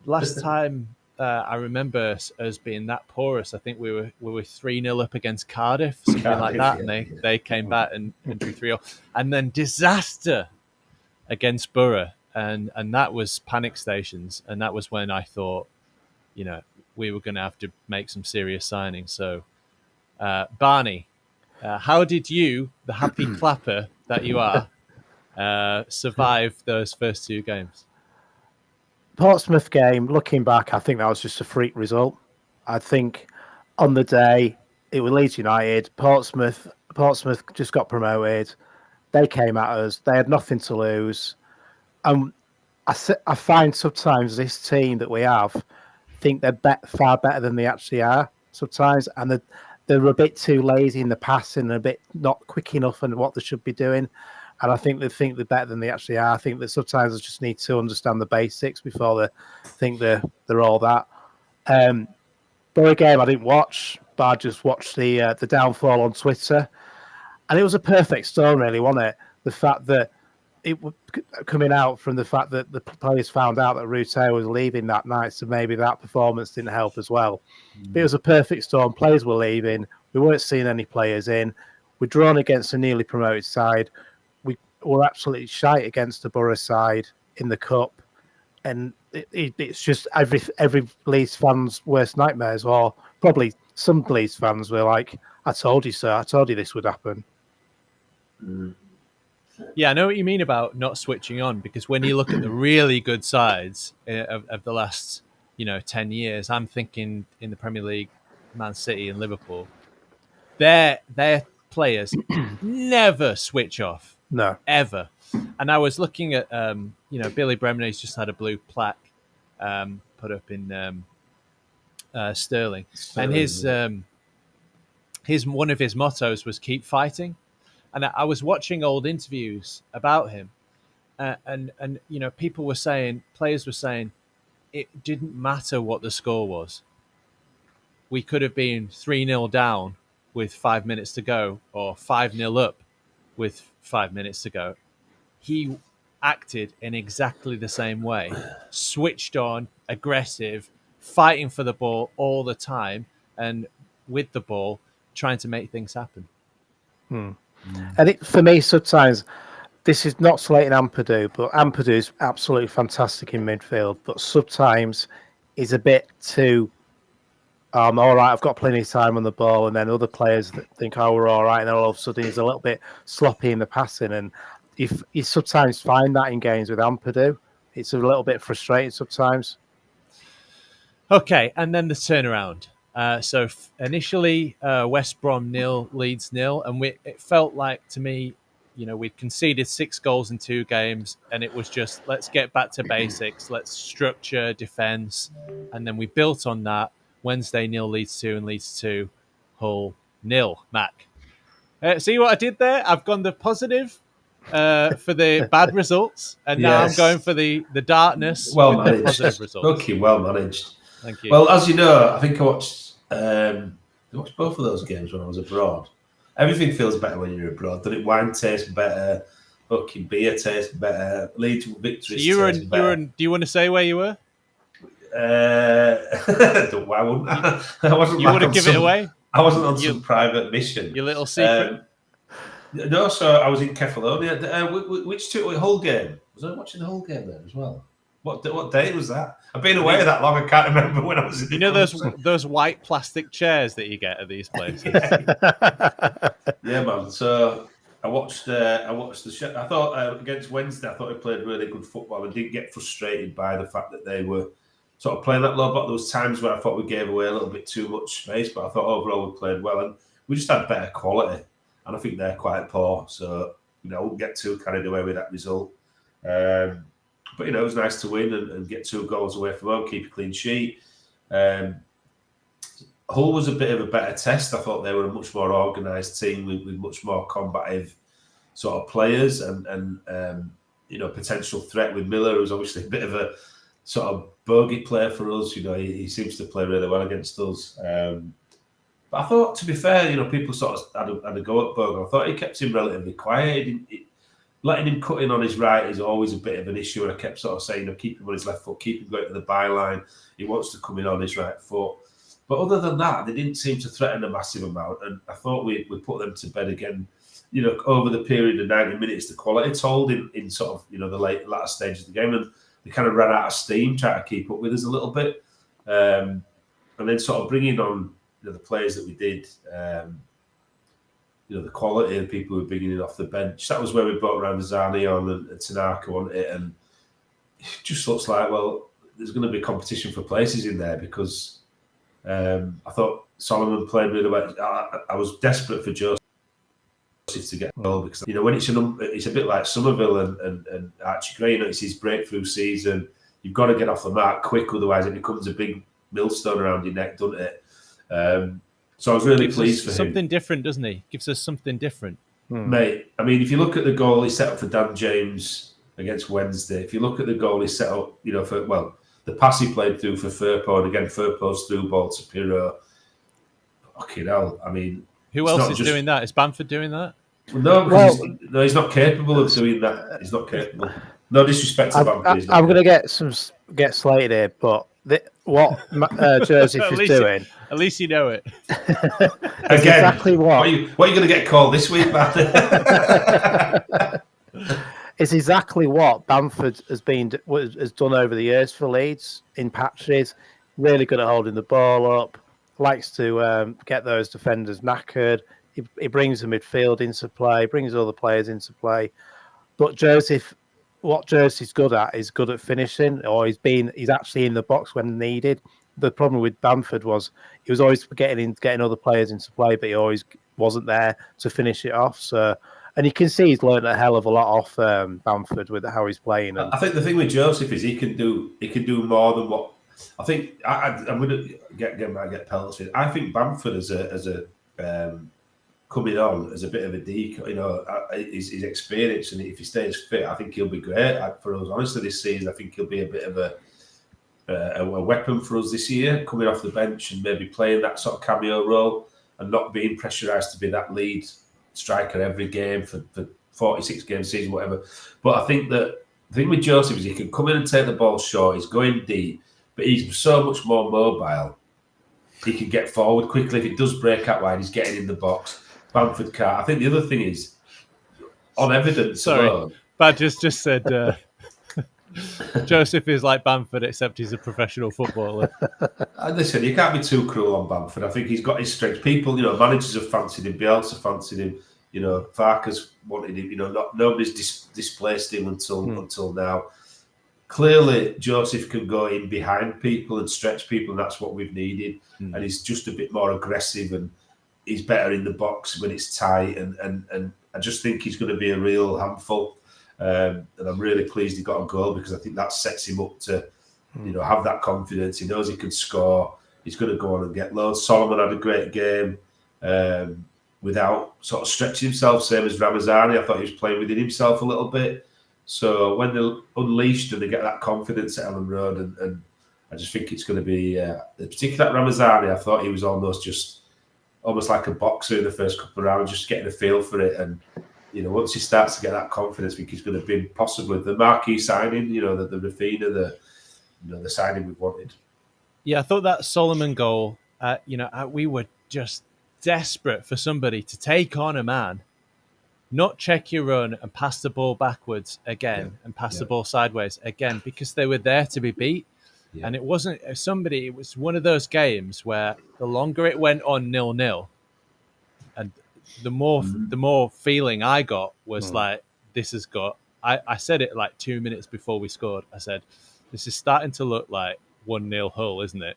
Last time I remember us being that porous. I think we were 3-0 up against Cardiff, something like that, and they came back and drew 3-0. And then disaster against Borough, and that was panic stations, and that was when I thought, we were going to have to make some serious signings. So, Barney, how did you, the happy clapper that you are, survive those first 2 games? Portsmouth game, looking back, I think that was just a freak result. I think on the day, it was Leeds United. Portsmouth just got promoted. They came at us. They had nothing to lose. I find sometimes this team that we have think they're far better than they actually are sometimes. And they're a bit too lazy in the passing and a bit not quick enough in what they should be doing. And I think they're better than they actually are. I think that sometimes they just need to understand the basics before they think they're all that. Borough game I didn't watch, but I just watched the downfall on Twitter. And it was a perfect storm, really, wasn't it? The fact that it was coming out from the fact that the players found out that Rutte was leaving that night, so maybe that performance didn't help as well. But it was a perfect storm. Players were leaving. We weren't seeing any players in. We're drawn against a newly promoted side. We're absolutely shite against the Borough side in the Cup. And it's just every Leeds fan's worst nightmares, or probably some Leeds fans were like, I told you so. I told you this would happen. Yeah, I know what you mean about not switching on, because when you look at the really good sides of the last 10 years, I'm thinking in the Premier League, Man City and Liverpool, their players never switch off. No. Ever. And I was looking at, Billy Bremner's just had a blue plaque put up in Sterling. And his one of his mottos was keep fighting. And I was watching old interviews about him, and people were saying, players were saying, it didn't matter what the score was. We could have been 3-0 down with 5 minutes to go, or 5-0 up with 5 minutes to go. He acted in exactly the same way, switched on, aggressive, fighting for the ball all the time, and with the ball, trying to make things happen. And for me, sometimes this is not slating Ampadu, but Ampadu is absolutely fantastic in midfield. But sometimes he's a bit too, all right, I've got plenty of time on the ball, and then other players that think, oh, we're all right, and then all of a sudden he's a little bit sloppy in the passing. And you sometimes find that in games with Ampadu. It's a little bit frustrating sometimes. Okay, and then the turnaround. So initially, West Brom 0, Leeds 0, and it felt like to me, we'd conceded 6 goals in 2 games, and it was just, let's get back to basics, let's structure defence, and then we built on that. Wednesday 0, Leeds 2, and Leeds 2, Hull 0. Mac, see what I did there? I've gone the positive for the bad results, and now I'm going for the darkness with the positive results. Okay, well managed. Thank you. Well, as you know, I think I watched both of those games when I was abroad. Everything feels better when you're abroad. Doesn't it? Wine tastes better. Fucking beer tastes better. Leeds victories taste better. Do you want to say where you were? Why wouldn't I? You want to give it away? I wasn't on some private mission. Your little secret? No, so I was in Kefalonia. Which Hull game? Was I watching the Hull game there as well? What day was that? I've been away that long. I can't remember when I was in. Those white plastic chairs that you get at these places. Yeah, man. So I watched the show. I thought against Wednesday, I thought we played really good football and didn't get frustrated by the fact that they were sort of playing that low. But there was times where I thought we gave away a little bit too much space. But I thought overall we played well and we just had better quality. And I think they're quite poor. So I wouldn't get too carried away with that result. But, it was nice to win and get 2 goals away from home, keep a clean sheet. Hull was a bit of a better test. I thought they were a much more organised team with much more combative sort of players and potential threat with Miller, who's obviously a bit of a sort of bogey player for us. He seems to play really well against us. But I thought, to be fair, people sort of had a go at Bogan. I thought he kept him relatively quiet. Letting him cut in on his right is always a bit of an issue. And I kept sort of saying, keep him on his left foot, keep him going to the byline. He wants to come in on his right foot. But other than that, they didn't seem to threaten a massive amount. And I thought we put them to bed again. Over the period of 90 minutes, the quality told in sort of, the latter stages of the game. And they kind of ran out of steam trying to keep up with us a little bit. And then sort of bringing on the players that we did, the quality of people who were bringing in off the bench. That was where we brought Ramazani on and Tanaka on it. And it just looks like, well, there's going to be competition for places in there because I thought Solomon played really well. I was desperate for Joseph to get a goal because, when it's a bit like Somerville and Archie Gray, it's his breakthrough season. You've got to get off the mark quick, otherwise it becomes a big millstone around your neck, doesn't it? So I was really pleased for him. Something different, doesn't he? Gives us something different. Mate, I mean, if you look at the goal he set up for Dan James against Wednesday, if you look at the goal he set up, the pass he played through for Firpo, and again, Firpo's through ball to Pirro. Fucking hell, I mean... Who else is doing that? Is Bamford doing that? No, he's not capable of doing that. He's not capable. No disrespect to Bamford. I'm going to get slated here, but what Joseph is doing... At least you know it. Again, exactly what are you going to get called this week, Matt? It's exactly what Bamford has done over the years for Leeds in patches. Really good at holding the ball up. Likes to get those defenders knackered. He brings the midfield into play. Brings all the players into play. But what Joseph's good at is good at finishing, or he's actually in the box when needed. The problem with Bamford was he was always getting other players into play, but he always wasn't there to finish it off. So, and you can see he's learned a hell of a lot off Bamford with how he's playing. And I think the thing with Joseph is he can do more than what I think. I'm going to get penalties. I think Bamford as a coming on as a bit of a decoy. His experience, and if he stays fit, I think he'll be great for us. Honestly, this season, I think he'll be a bit of a weapon for us this year, coming off the bench and maybe playing that sort of cameo role and not being pressurised to be that lead striker every game for 46 game season, whatever. But I think the thing with Joseph is he can come in and take the ball short. He's going deep, but he's so much more mobile. He can get forward quickly. If it does break out wide, he's getting in the box. Bamford can't. I think the other thing is, on evidence alone... Badgers just said Joseph is like Bamford, except he's a professional footballer. Listen, you can't be too cruel on Bamford. I think he's got his strengths. People, managers have fancied him. Bielsa fancied him. Farkas wanted him. Nobody's displaced him until now. Clearly, Joseph can go in behind people and stretch people, and that's what we've needed. And he's just a bit more aggressive, and he's better in the box when it's tight. And I just think he's going to be a real handful. And I'm really pleased he got a goal, because I think that sets him up to, have that confidence. He knows he can score. He's going to go on and get loads. Solomon had a great game without sort of stretching himself, same as Ramazani. I thought he was playing within himself a little bit. So when they're unleashed and they get that confidence at Ellen Road, and I just think it's going to be, particularly at Ramazani, I thought he was almost like a boxer in the first couple of rounds, just getting a feel for it. And once he starts to get that confidence, I think he's going to be possibly the marquee signing. The Rafina, the signing we've wanted. Yeah, I thought that Solomon goal. We were just desperate for somebody to take on a man, not check your run and pass the ball backwards again and pass the ball sideways again, because they were there to be beat. Yeah. And it wasn't somebody. It was one of those games where the longer it went on 0-0, and the more feeling I got was like, this has got. I said it like 2 minutes before we scored. I said, this is starting to look like 1-0 Hull, isn't it?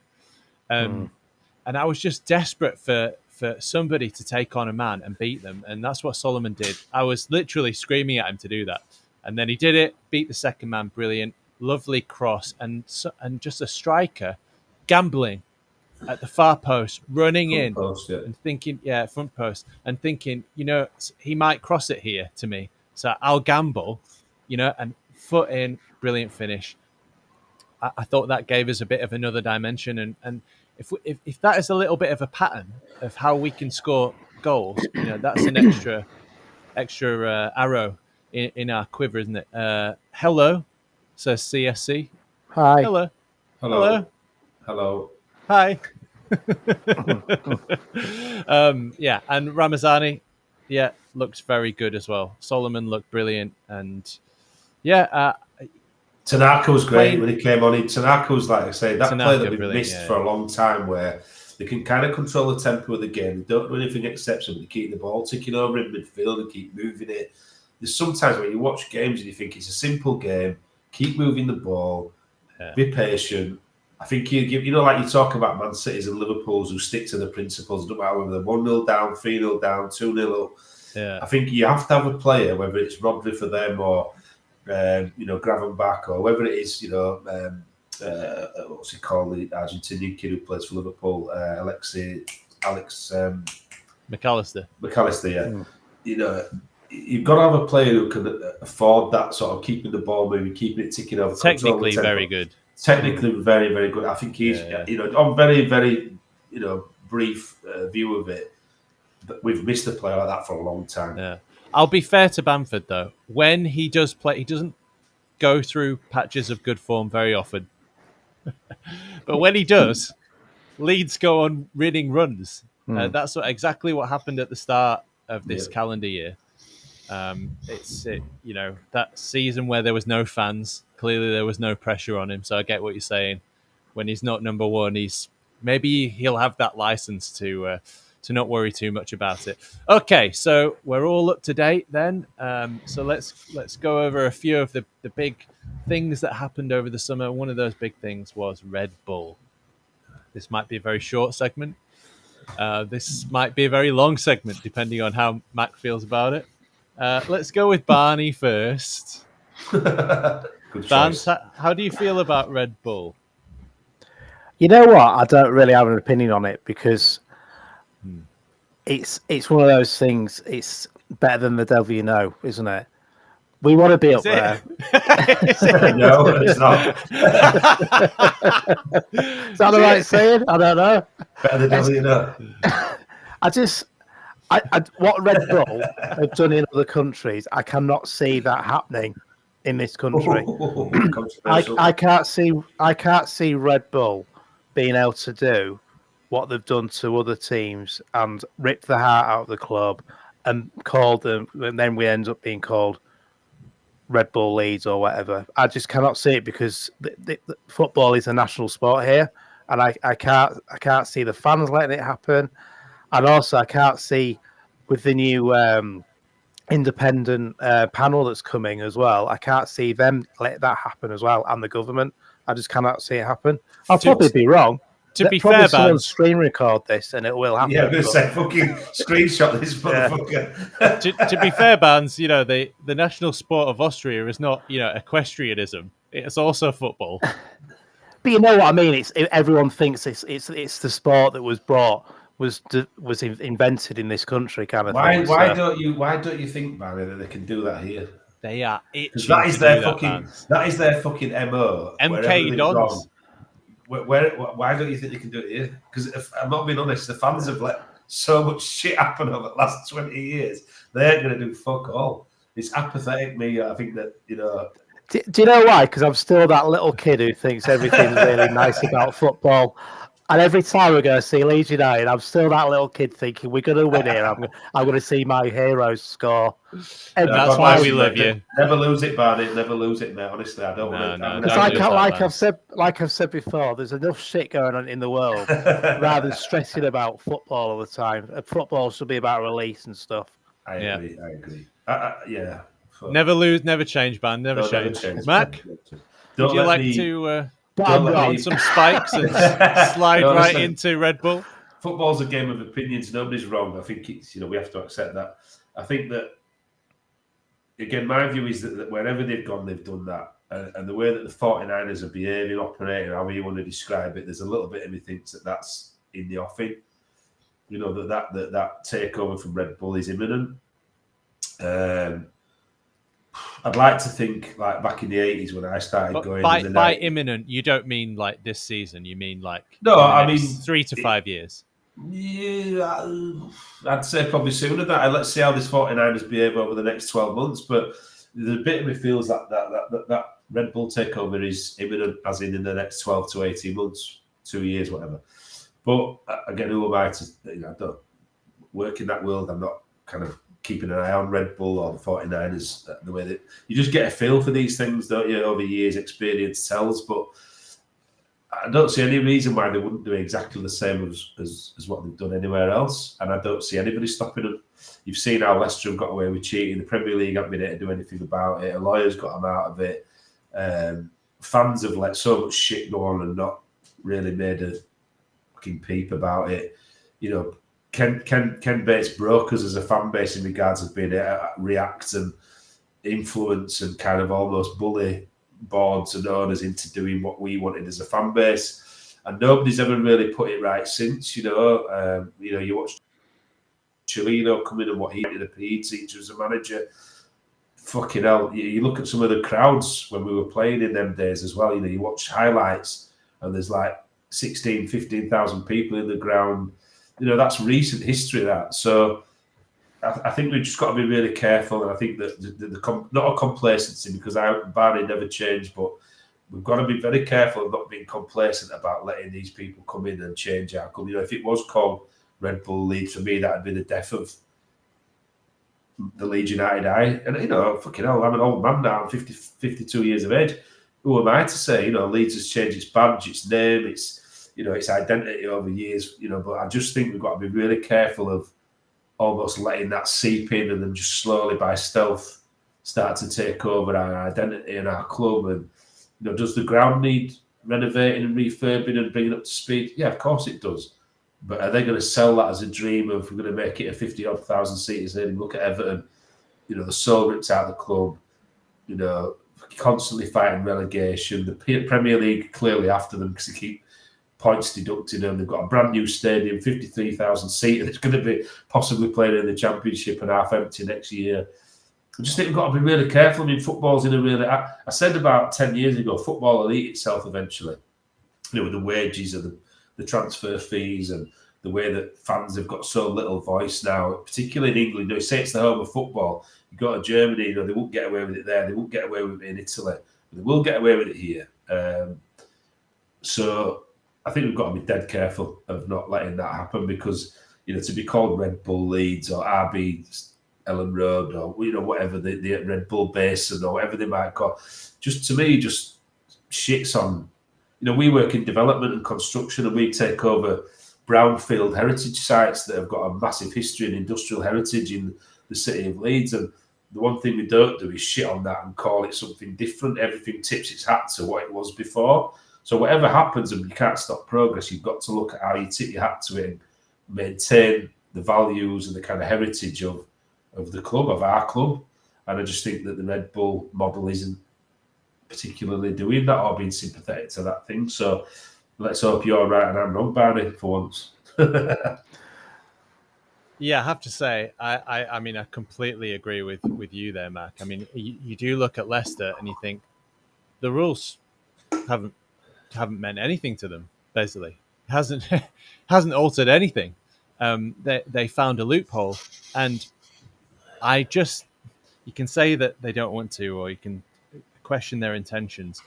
And I was just desperate for somebody to take on a man and beat them, and that's what Solomon did. I was literally screaming at him to do that, and then he did it. Beat the second man, brilliant, lovely cross, and just a striker gambling at the far post, running front in post, and thinking, front post, and thinking, he might cross it here to me, so I'll gamble, and foot in, brilliant finish. I thought that gave us a bit of another dimension, and if that is a little bit of a pattern of how we can score goals, that's an extra arrow in our quiver, isn't it? Hello, says CSC. Hi. Hello. Hello. Hello. Hi. And Ramazani, looks very good as well. Solomon looked brilliant, and Tanaka was great when he came on. Tanaka was, like I say, that player that we've missed for a long time, where they can kind of control the tempo of the game. They don't do anything exceptional, but they keep the ball ticking over in midfield and keep moving it. There's sometimes when you watch games and you think it's a simple game, keep moving the ball, be patient. I think you like you talk about Man City's and Liverpool's who stick to the principles. It doesn't matter whether they're 1-0 down, 3-0 down, 2-0 up. Yeah. I think you have to have a player, whether it's Rodri for them or Gravenbach or whoever it is, what's he called, the Argentinian kid who plays for Liverpool, Alex McAllister. You've got to have a player who can afford that sort of keeping the ball moving, keeping it ticking over. Technically very good. Technically very, very good. I think he's, on very, very, brief view of it, we've missed a player like that for a long time. Yeah. I'll be fair to Bamford, though. When he does play, he doesn't go through patches of good form very often. But when he does, Leeds go on winning runs. That's exactly what happened at the start of this calendar year. That season where there was no fans, clearly there was no pressure on him. So I get what you're saying. When he's not number one, he'll have that license to not worry too much about it. Okay, so we're all up to date then. So let's go over a few of the big things that happened over the summer. One of those big things was Red Bull. This might be a very short segment. This might be a very long segment, depending on how Mac feels about it. Let's go with Barney first. Good choice. How do you feel about Red Bull? You know what? I don't really have an opinion on it, because it's one of those things. It's better than the devil you know, isn't it? We want to be up there. No, it's not. Is that the right saying? I don't know. Better than devil you know. What Red Bull have done in other countries, I cannot see that happening in this country. I can't see Red Bull being able to do what they've done to other teams and rip the heart out of the club and call them, and then we end up being called Red Bull Leeds or whatever. I just cannot see it because the football is a national sport here, and I can't see the fans letting it happen, and also I can't see with the new independent panel that's coming as well. I can't see them let that happen as well, and the government. I just cannot see it happen. I'll probably be wrong. To be fair, someone screen record this and it will happen. Yeah, I'm going to say fucking screenshot this motherfucker. To be fair, Barnes, the national sport of Austria is not equestrianism. It's also football. But you know what I mean? Everyone thinks it's the sport that was invented in this country, kind of thing. Why don't you think, Barney, that they can do that here? They are itching. That is their fucking MO. MK Dons. Why don't you think they can do it here? Because if I'm not being honest, the fans have let so much shit happen over the last 20 years. They ain't going to do fuck all. It's apathetic, me. I think that, Do you know why? Because I'm still that little kid who thinks everything's really nice about football. And every time we go to see Leeds United, I'm still that little kid thinking we're going to win here. I'm going to see my heroes score. That's why we love you. Never lose it, Barney. Never lose it, mate. Honestly, I don't want to. It's like I've said before. There's enough shit going on in the world rather than stressing about football all the time. Football should be about release and stuff. I agree. Yeah. Never lose, never change, man. Never change. Mac, would you like to put on some spikes and slide into Red Bull? Football's a game of opinions. Nobody's wrong. I think it's we have to accept that. I think that again, my view is that wherever they've gone, they've done that, and the way that the 49ers are behaving, operating, however you want to describe it, there's a little bit of me thinks that's in the offing. That takeover from Red Bull is imminent. I'd like to think like back in the 80s when I started going. By imminent, you don't mean like this season. You mean like no, I mean 3 to 5 years. Yeah, I'd say probably sooner than that. Let's see how this 49ers behave over the next 12 months. But the bit of me feels that Red Bull takeover is imminent, as in the next 12 to 18 months, 2 years, whatever. But again, who am I to? I don't work in that world. I'm not kind of keeping an eye on Red Bull or the 49ers the way that you just get a feel for these things, don't you? Over years, experience tells. But I don't see any reason why they wouldn't do exactly the same as what they've done anywhere else. And I don't see anybody stopping them. You've seen how Leicester have got away with cheating. The Premier League haven't been able to do anything about it. A lawyer's got them out of it. Fans have let so much shit go on and not really made a fucking peep about it. Ken Bates broke us as a fan base in regards of being able to react and influence and kind of almost bully boards and owners into doing what we wanted as a fan base, and nobody's ever really put it right since. You watch Chilino come in and what he did a PE teacher as a manager. Fucking hell, you look at some of the crowds when we were playing in them days as well. You watch highlights and there's like 16, 15,000 people in the ground. That's recent history, that. So I think we've just got to be really careful. And I think that the not a complacency, because Barney never changed, but we've got to be very careful of not being complacent about letting these people come in and change our club. If it was called Red Bull Leeds, for me, that would be the death of the Leeds United eye. And, fucking hell, I'm an old man now. I'm 52 years of age. Who am I to say? Leeds has changed its badge, its name, its identity over years, but I just think we've got to be really careful of almost letting that seep in and then just slowly by stealth start to take over our identity and our club. And, does the ground need renovating and refurbing and bringing up to speed? Yeah, of course it does. But are they going to sell that as a dream of we're going to make it a 50-odd thousand seaters? And look at Everton, the soul ripped out of the club, constantly fighting relegation. The Premier League clearly after them because they keep points deducted, and they've got a brand new stadium, 53,000 seat, and it's going to be possibly playing in the Championship and half empty next year. I just think we've got to be really careful. I mean, football's in a really... I said about 10 years ago, football will eat itself eventually. With the wages and the transfer fees and the way that fans have got so little voice now, particularly in England. They say it's the home of football. You go to Germany, they won't get away with it there. They won't get away with it in Italy. But they will get away with it here. So I think we've got to be dead careful of not letting that happen, because, to be called Red Bull Leeds or RB Ellen Road or, whatever, the Red Bull Basin or whatever they might call, just to me, just shits on... we work in development and construction, and we take over brownfield heritage sites that have got a massive history and industrial heritage in the city of Leeds. And the one thing we don't do is shit on that and call it something different. Everything tips its hat to what it was before. So whatever happens, and you can't stop progress, you've got to look at how you tip your hat to it and maintain the values and the kind of heritage of the club, of our club. And I just think that the Red Bull model isn't particularly doing that or being sympathetic to that thing. So let's hope you're right and I'm wrong, Barney, for once. Yeah, I have to say, I mean, I completely agree with you there, Mac. I mean, you do look at Leicester and you think the rules haven't meant anything to them. Basically, hasn't altered anything. They found a loophole, and you can say that they don't want to, or you can question their intentions.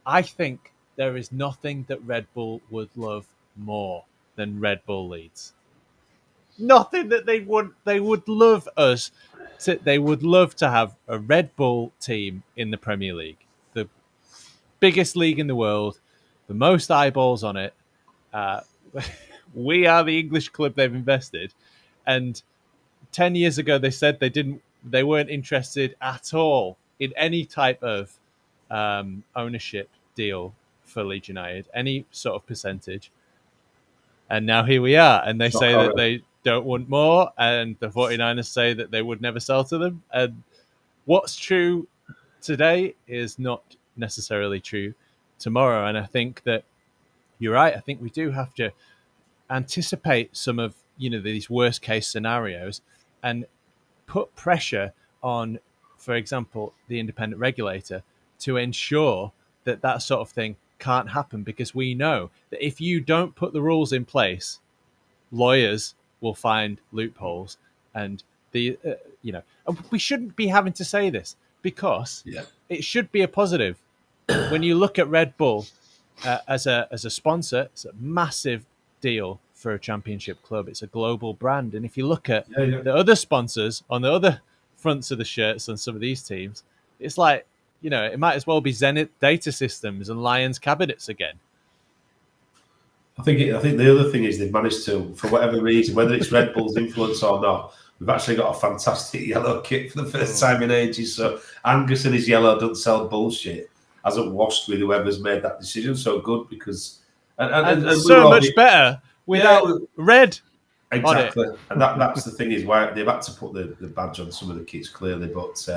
I think there is nothing that Red Bull would love more than Red Bull Leeds. Nothing that they would love us to. They would love to have a Red Bull team in the Premier League, the biggest league in the world, the most eyeballs on it. We are the English club they've invested, and 10 years ago they said they weren't interested at all in any type of ownership deal for Leeds United, any sort of percentage. And now here we are, and they say that they don't want more, and the 49ers say that they would never sell to them. And what's true today is not necessarily true tomorrow. And I think that you're right. I think we do have to anticipate some of these worst case scenarios and put pressure on, for example, the independent regulator to ensure that sort of thing can't happen, because we know that if you don't put the rules in place, lawyers will find loopholes, and we shouldn't be having to say this, because it should be a positive. When you look at Red Bull as a sponsor, it's a massive deal for a championship club. It's a global brand, and if you look at the other sponsors on the other fronts of the shirts on some of these teams, it's like, it might as well be Zenith Data Systems and Lions Cabinets again. I think the other thing is they've managed to, for whatever reason, whether it's Red Bull's influence or not, we've actually got a fantastic yellow kit for the first time in ages. So Angus and his yellow don't sell bullshit. Hasn't washed with whoever's made that decision. So good, because and so much better without red. Exactly, and that's the thing, is why they've had to put the badge on some of the kits clearly. But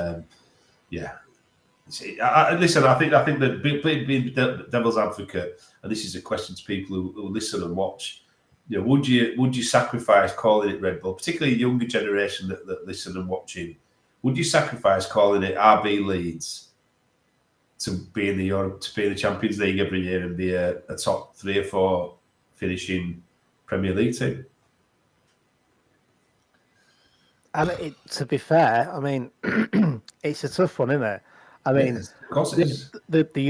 listen, I think that being devil's advocate, and this is a question to people who listen and watch. Would you sacrifice calling it Red Bull, particularly the younger generation that listen and watching? Would you sacrifice calling it RB Leeds to be in the Champions League every year and be a top 3 or 4 finishing Premier League team? And to be fair, I mean, it's a tough one, isn't it? I mean, of course it is. The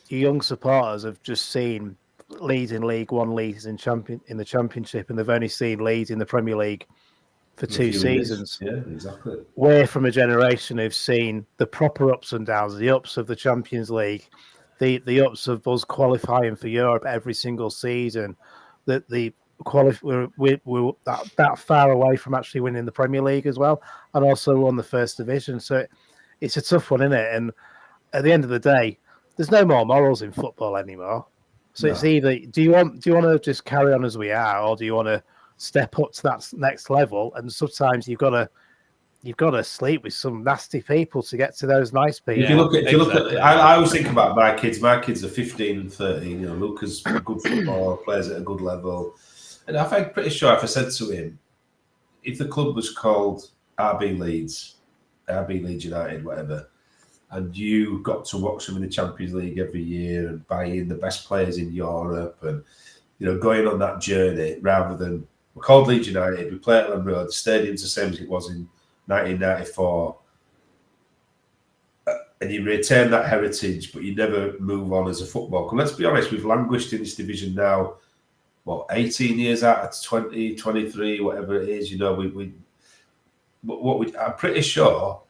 young supporters have just seen Leeds in League One, Leeds in the Championship, and they've only seen Leeds in the Premier League for 2 seasons. Yeah, exactly. We're from a generation who've seen the proper ups and downs, the ups of the Champions League, the ups of us qualifying for Europe every single season. We're that far away from actually winning the Premier League as well, and also won the First Division. So it's a tough one, isn't it? And at the end of the day, there's no more morals in football anymore. So It's either do you want to just carry on as we are, or do you want to step up to that next level? And sometimes you've got to you've got to sleep with some nasty people to get to those nice people. If you look at, I always think about my kids. My kids are 15 and 13. You know, Luca's a good footballer, plays at a good level, and I'm pretty sure if I said to him, if the club was called RB Leeds United, whatever, and you got to watch them in the Champions League every year and buy in the best players in Europe, and going on that journey rather than we're called Leeds United, we play at Ellen Road, the stadium's the same as it was in 1994. And you retain that heritage, but you never move on as a football club. Let's be honest, we've languished in this division now, 18 years out of 20, 23, whatever it is. I'm pretty sure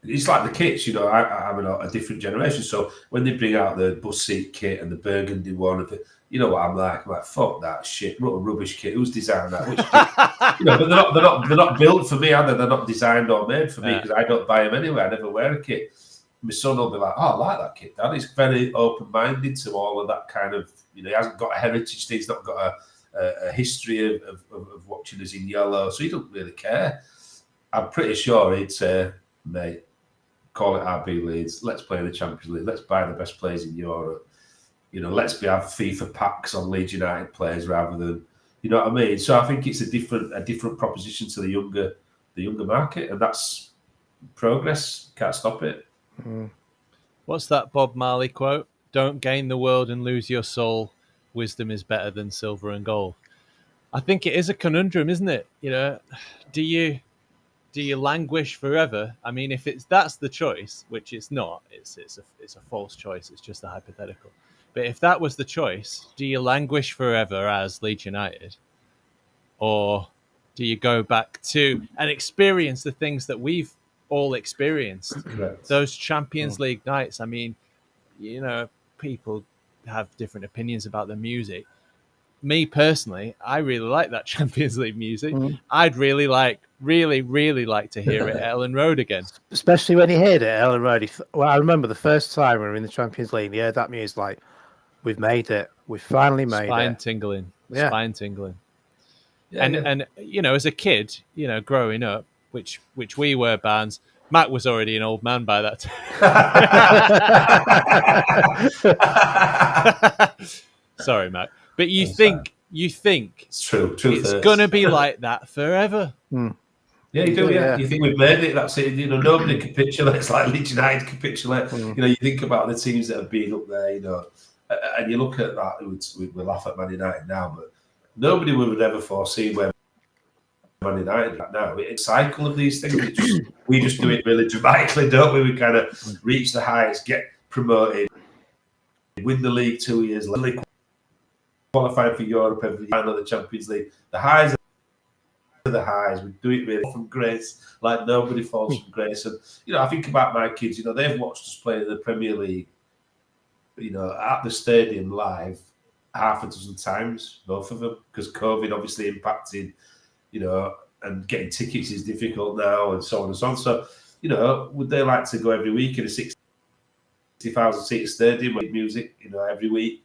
it's like the kits. I'm a different generation, so when they bring out the bus seat kit and the burgundy one, you know what I'm like? I'm like, fuck that shit, what a rubbish kit. Who's designed that? Which kit? But they're not built for me, are they? They're not designed or made for me because I don't buy them anyway. I never wear a kit. My son will be like, oh, I like that kit, Dad. He's very open-minded to all of that kind of, he hasn't got a heritage, he's not got a history of watching us in yellow, so he doesn't really care. I'm pretty sure he'd say, mate, call it RB Leeds, let's play in the Champions League, let's buy the best players in Europe, let's have FIFA packs on Leeds United players rather than, you know what I mean? So I think it's a different proposition to the younger market, and that's progress, can't stop it. What's that Bob Marley quote? Don't gain the world and lose your soul. Wisdom is better than silver and gold. I think it is a conundrum, isn't it? Do you languish forever? I mean, if that's the choice, which it's not, it's a false choice. It's just a hypothetical. But if that was the choice, do you languish forever as Leeds United, or do you go back to and experience the things that we've all experienced? Correct. Those Champions League nights. I mean, people have different opinions about the music. Me personally, I really like that Champions League music. I'd really like to hear it at Ellen Road again. Especially when you heard it at Ellen Road. I remember the first time we were in the Champions League, you heard that music, like, we've made it. We finally made Spine it. tingling. Yeah. Spine tingling. And as a kid, growing up, which we were, Barnes, Matt was already an old man by that time. Sorry, Matt. But you think it's true. It's going to be like that forever. Yeah, you do. Yeah, you think we've made it. That's it. Nobody capitulates like Leeds United capitulate. You think about the teams that have been up there. And you look at that. We laugh at Man United now, but nobody would have ever foreseen where Man United right now. It's a cycle of these things. We just do it really dramatically, don't we? We kind of reach the heights, get promoted, win the league 2 years later, qualify for Europe every year, the Champions League. The highs are the highs. We do it really from grace, like nobody falls from grace. And I think about my kids. They've watched us play in the Premier League, at the stadium live half a dozen times, both of them, because COVID obviously impacted. And getting tickets is difficult now, and so on and so on. So, would they like to go every week in a 60,000 seat stadium with music, every week?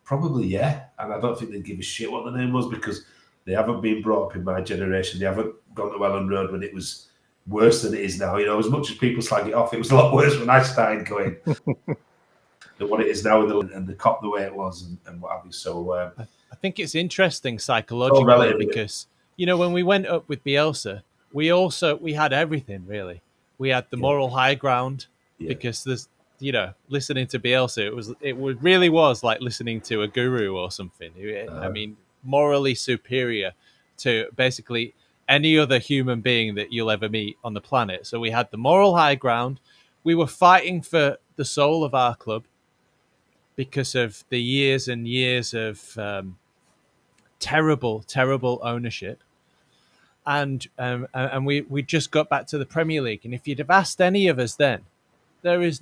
Probably, yeah. And I don't think they'd give a shit what the name was, because they haven't been brought up in my generation. They haven't gone to Ellen Road when it was worse than it is now. As much as people slag it off, it was a lot worse when I started going than what it is now, and the cop the way it was, and what have you. So I think it's interesting psychologically because when we went up with Bielsa, we had everything really. We had the moral high ground because there's listening to Bielsa, it really was like listening to a guru or something. I mean, morally superior to basically any other human being that you'll ever meet on the planet. So we had the moral high ground. We were fighting for the soul of our club because of the years and years of terrible ownership. And we just got back to the Premier League. And if you'd have asked any of us then, there is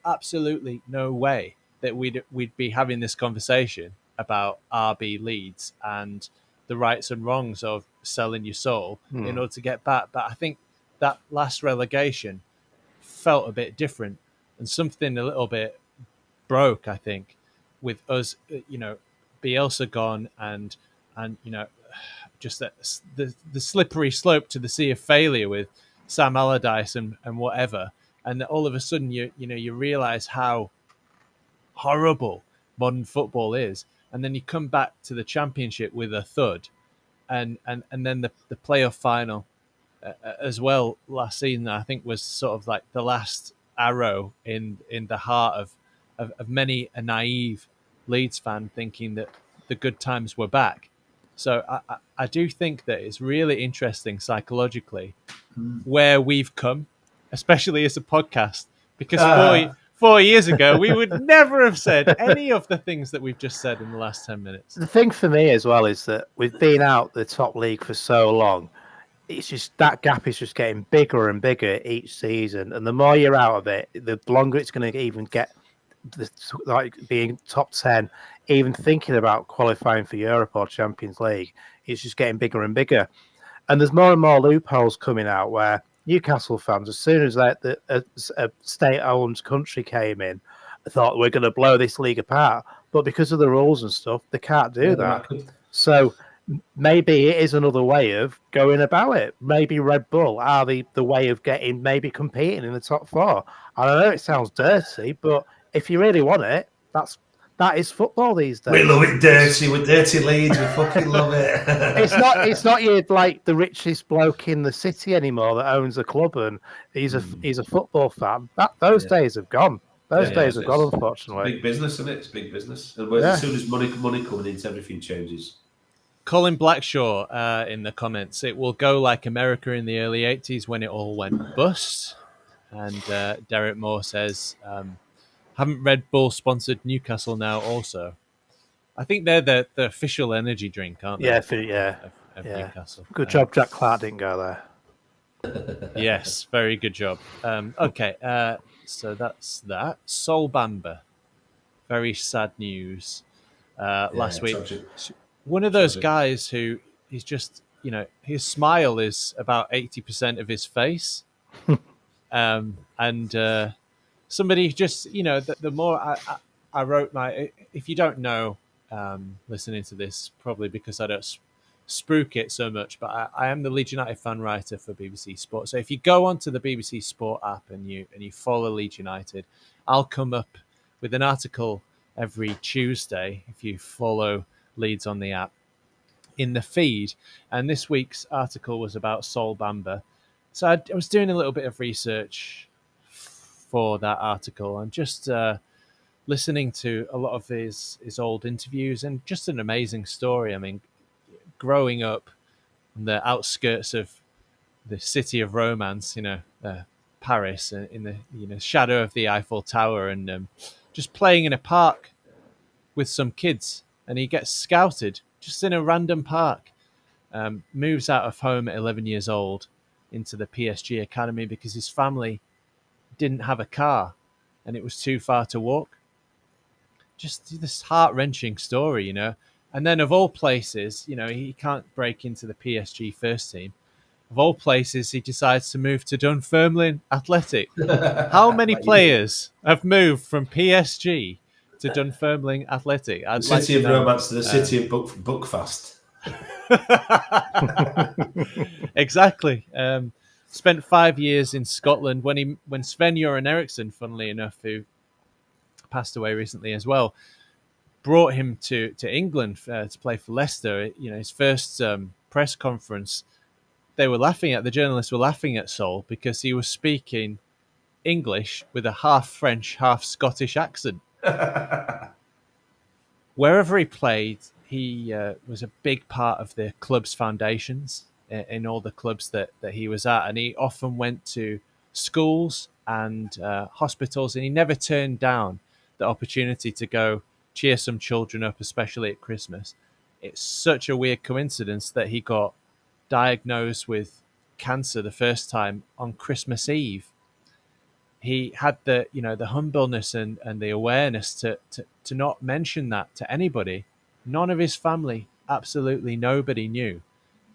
absolutely no way that we'd be having this conversation about RB Leeds and the rights and wrongs of selling your soul in order to get back. But I think that last relegation felt a bit different and something a little bit broke, I think, with us, Bielsa gone and just the slippery slope to the sea of failure with Sam Allardyce and whatever, and all of a sudden you realise how horrible modern football is, and then you come back to the Championship with a thud, and then the playoff final as well last season, I think, was sort of like the last arrow in the heart of many a naive Leeds fan thinking that the good times were back. So I do think that it's really interesting psychologically where we've come, especially as a podcast, because 4 years ago we would never have said any of the things that we've just said in the last 10 minutes. The thing for me as well is that we've been out the top league for so long. It's just that gap is just getting bigger and bigger each season, and the more you're out of it, the longer it's going to even get. Like being top 10, even thinking about qualifying for Europe or Champions League, it's just getting bigger and bigger. And there's more and more loopholes coming out where Newcastle fans, as soon as a state-owned country came in, thought we're going to blow this league apart. But because of the rules and stuff, they can't do that. So maybe it is another way of going about it. Maybe Red Bull are the way of getting, maybe competing in the top four. I don't know, it sounds dirty, but if you really want it, that is football these days. We love it dirty. We're dirty Leeds. We fucking love it. It's not you like the richest bloke in the city anymore that owns a club and he's a football fan. Those days have gone. Those days have gone, unfortunately. It's big business, isn't it? It's big business. And as soon as money coming in, everything changes. Colin Blackshaw in the comments, it will go like America in the early 80s when it all went bust. And Derek Moore says, haven't Red Bull sponsored Newcastle now also? I think they're the official energy drink, aren't they? Of Newcastle. Good job Jack Clark didn't go there. Yes, very good job. Okay, so that's that. Sol Bamba. Very sad news last week. Tragic. One of those guys who he's just, his smile is about 80% of his face. And somebody just, the more I wrote if you don't know, listening to this, probably because I don't spruik it so much, but I am the Leeds United fan writer for BBC Sport. So if you go onto the BBC Sport app and you follow Leeds United, I'll come up with an article every Tuesday if you follow Leeds on the app in the feed. And this week's article was about Sol Bamba. So I was doing a little bit of research for that article and just listening to a lot of his old interviews, and just an amazing story. I mean, growing up on the outskirts of the city of romance, Paris, in the shadow of the Eiffel Tower, and just playing in a park with some kids, and he gets scouted just in a random park. Moves out of home at 11 years old into the PSG academy because his family didn't have a car and it was too far to walk. Just this heart-wrenching story, And then of all places, he can't break into the PSG first team. Of all places, he decides to move to Dunfermline Athletic. How many players have moved from PSG to Dunfermline Athletic? The city of romance to the city of Buckfast. Exactly. Spent 5 years in Scotland when Sven-Göran Eriksson, funnily enough, who passed away recently as well, brought him to England to play for Leicester. His first press conference, the journalists were laughing at Sol because he was speaking English with a half French, half Scottish accent. Wherever he played, he was a big part of the club's foundations in all the clubs that he was at. And he often went to schools and hospitals, and he never turned down the opportunity to go cheer some children up, especially at Christmas. It's such a weird coincidence that he got diagnosed with cancer the first time on Christmas Eve. He had the humbleness and the awareness to not mention that to anybody. None of his family, absolutely nobody knew.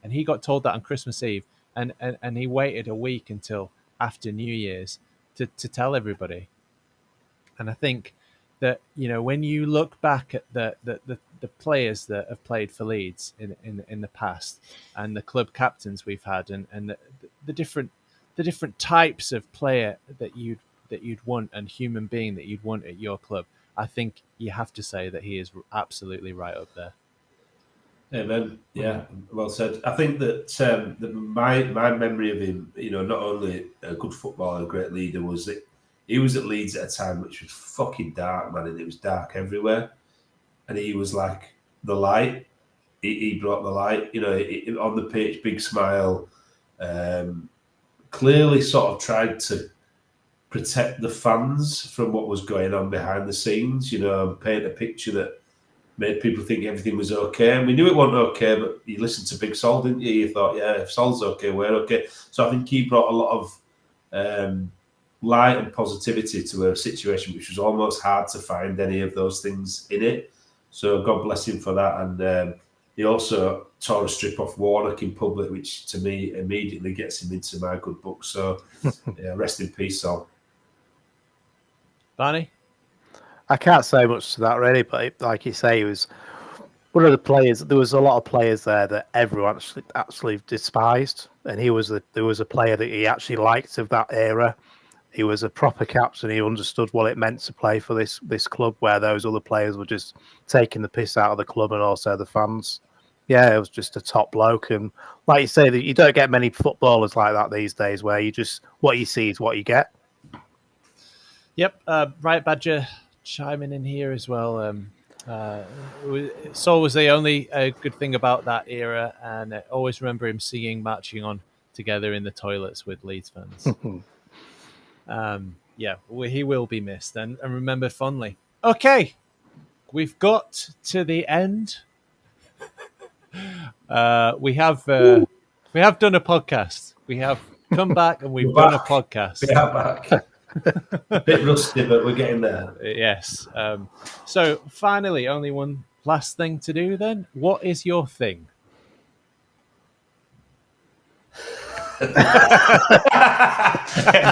And he got told that on Christmas Eve, and he waited a week until after New Year's to tell everybody. And I think that, when you look back at the players that have played for Leeds in the past, and the club captains we've had, and the different different types of player that you'd want and human being that you'd want at your club, I think you have to say that he is absolutely right up there. Amen. Yeah, well said. I think that my memory of him, not only a good footballer, a great leader, was that he was at Leeds at a time which was fucking dark, man, and it was dark everywhere. And he was like the light. He brought the light, on the pitch, big smile. Clearly sort of tried to protect the fans from what was going on behind the scenes, and paint a picture that made people think everything was okay. And we knew it wasn't okay, but you listened to Big Sol, didn't you? You thought, yeah, if Sol's okay, we're okay. So I think he brought a lot of light and positivity to a situation which was almost hard to find any of those things in it. So God bless him for that. And he also tore a strip off Warnock in public, which to me immediately gets him into my good book. So yeah, rest in peace, Sol. Barney? I can't say much to that really, but like you say, he was one of the players. There was a lot of players there that everyone actually despised, and there was a player that he actually liked of that era. He was a proper captain. He understood what it meant to play for this club, where those other players were just taking the piss out of the club and also the fans. Yeah, it was just a top bloke, and like you say, that you don't get many footballers like that these days, where you just what you see is what you get. Yep, Riot Badger chiming in here as well. Sol was the only good thing about that era, and I always remember him singing "Marching On" together in the toilets with Leeds fans. Yeah, he will be missed and remembered fondly. Okay, we've got to the end. We have done a podcast. We have come back and we've done a podcast. We are back. A bit rusty, but we're getting there. Yes. So finally, only one last thing to do then. What is your thing?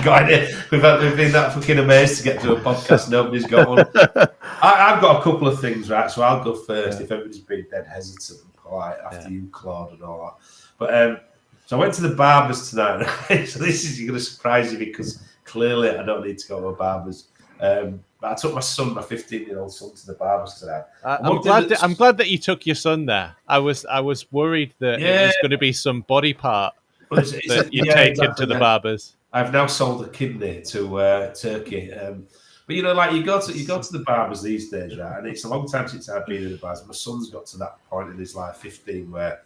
Got it. We've been that fucking amazed to get to a podcast. Nobody's got one. I've got a couple of things, right? So I'll go first if everybody's been dead hesitant and polite after you, Claude, and all that. But so I went to the barbers tonight, right? So this is going to surprise you because clearly I don't need to go to a barber's. But I took my 15-year-old son, to the barber's tonight. I'm glad that you took your son there. I was worried that it was going to be some body part that you take into the barbers. I've now sold a kidney to Turkey. But like you go to the barbers these days, right? And it's a long time since I've been in the barbers. My son's got to that point in his life, 15, where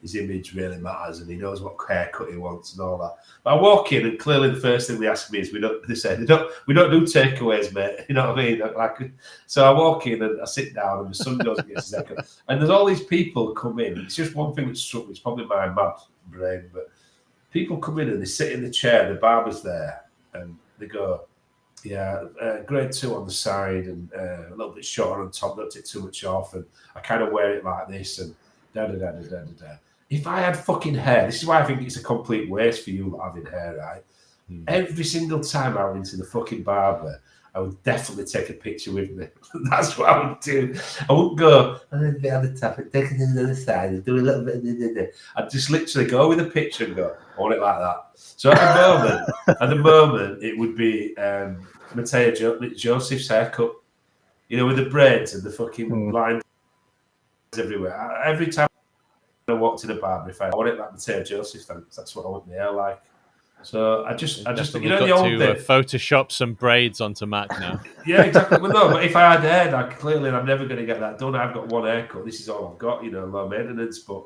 his image really matters and he knows what haircut he wants and all that. But I walk in and clearly the first thing they ask me is we don't do takeaways, mate. You know what I mean? So I walk in and I sit down and my son goes and gets his haircut. And there's all these people come in. It's just one thing that struck me. It's probably my mad brain, but people come in and they sit in the chair, the barber's there, and they go, grade 2 on the side and a little bit shorter on top, don't take too much off, and I kind of wear it like this, and da-da-da-da-da-da. If I had fucking hair, this is why I think it's a complete waste for you having hair, right? Every single time I went to the fucking barber, I would definitely take a picture with me. That's what I would do. I wouldn't go, on the top and take it to the other side and do a little bit of I'd just literally go with a picture and go, I want it like that. So at the moment, it would be Mateo Joseph's haircut, with the braids and the fucking lines everywhere. Every time I walked in a barber, if I want it like Mateo Joseph, that's what I want my hair like. So I just got to Photoshop some braids onto Mac now. Yeah, exactly. Well, no, but if I had hair, I'm never going to get that done. I've got one haircut. This is all I've got, low maintenance. But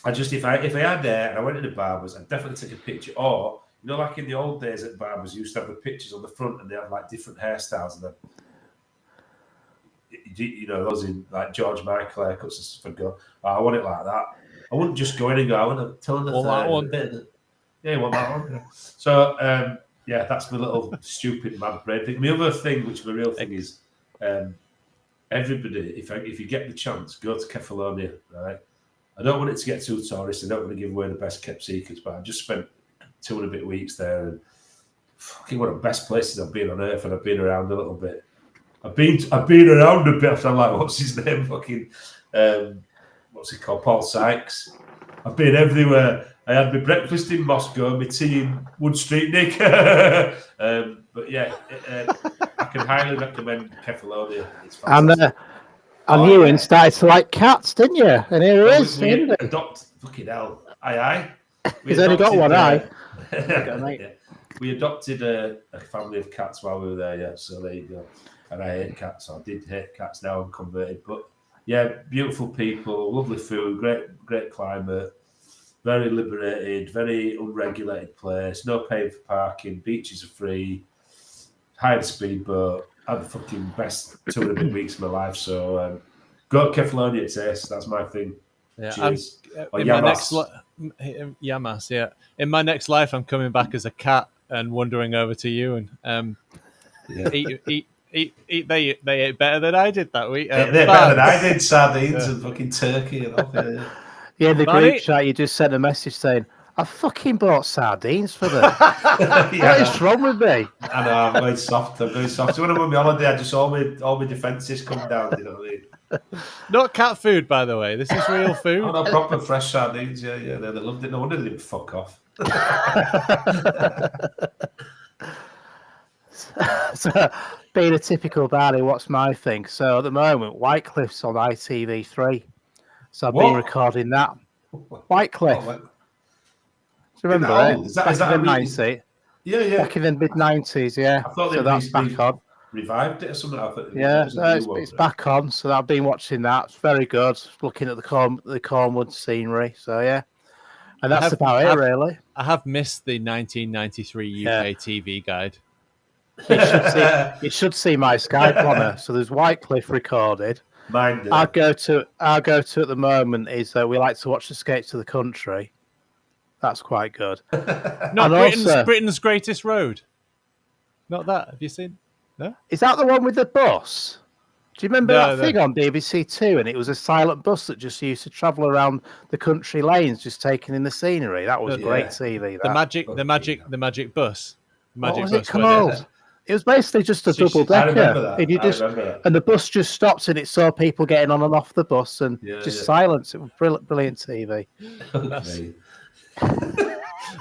if I had hair and I went to the barbers, I'd definitely take a picture. Or like in the old days at barbers, you used to have the pictures on the front and they have like different hairstyles and then. Those in like George Michael haircuts and stuff. And go, I want it like that. I wouldn't just go in and go, I want to tell them that one. Yeah, you want that one. So that's my little stupid mad brain thing. My other thing, which my real thing is, everybody, if you get the chance, go to Kefalonia, right? I don't want it to get too tourist. I don't want to give away the best kept secrets, but I've just spent 2 and a bit weeks there, and fucking one of the best places I've been on earth, and I've been around a little bit. I've been around a bit. I'm like, what's his name? Fucking, what's he called? Paul Sykes. I've been everywhere. I had my breakfast in Moscow, my tea in Wood Street, Nick. But yeah, I can highly recommend Kefalonia. It's fantastic. And Ewan started to like cats, didn't you? And here he is. We adopt fucking hell. Aye. He's only got one eye. Yeah. We adopted a family of cats while we were there, yeah. So there you go. And I hate cats. I did hate cats. Now I'm converted. But yeah, beautiful people, lovely food, great climate, very liberated, very unregulated place. No paying for parking. Beaches are free. Hired a speedboat. Had the fucking best 2.5 weeks of my life. So go to Kefalonia taste. That's my thing. Yeah, cheers. In my next Yamas, yeah. In my next life, I'm coming back as a cat and wandering over to you and eat. They ate better than I did that week. They're better than I did. Sardines and fucking turkey and all. Yeah, in the group chat, you just sent a message saying, I fucking bought sardines for them. What is wrong with me? I know, I'm going soft. So when I'm on my holiday, I just all my defences come down, you know what I mean? Not cat food, by the way. This is real food. Oh, no, proper fresh sardines. Yeah. They loved it. No wonder they didn't fuck off. So, being a typical Barney, what's my thing? So, at the moment, Whitecliffe's on ITV3. So, I've been recording that. Whitecliff. Do you remember it? Is that in the 90s? Yeah. Back in the mid-90s, yeah. I thought so that's back on. Revived it or something. It's back on. So I've been watching that. It's very good. Looking at the Cornwood scenery. So yeah, and that's about it really. I have missed the 1993 UK TV guide. You should see my Skype on her. So there's Whitecliff recorded. Mine. I'll go to at the moment is we like to watch Escape to the Country. That's quite good. Not Britain's Greatest Road. Not that. Have you seen? No. Is that the one with the bus? Do you remember that thing on BBC Two? And it was a silent bus that just used to travel around the country lanes, just taking in the scenery. That was great TV. The magic bus. What was it called? It was basically just a double decker. And the bus just stopped and it saw people getting on and off the bus and silence. It was brilliant TV.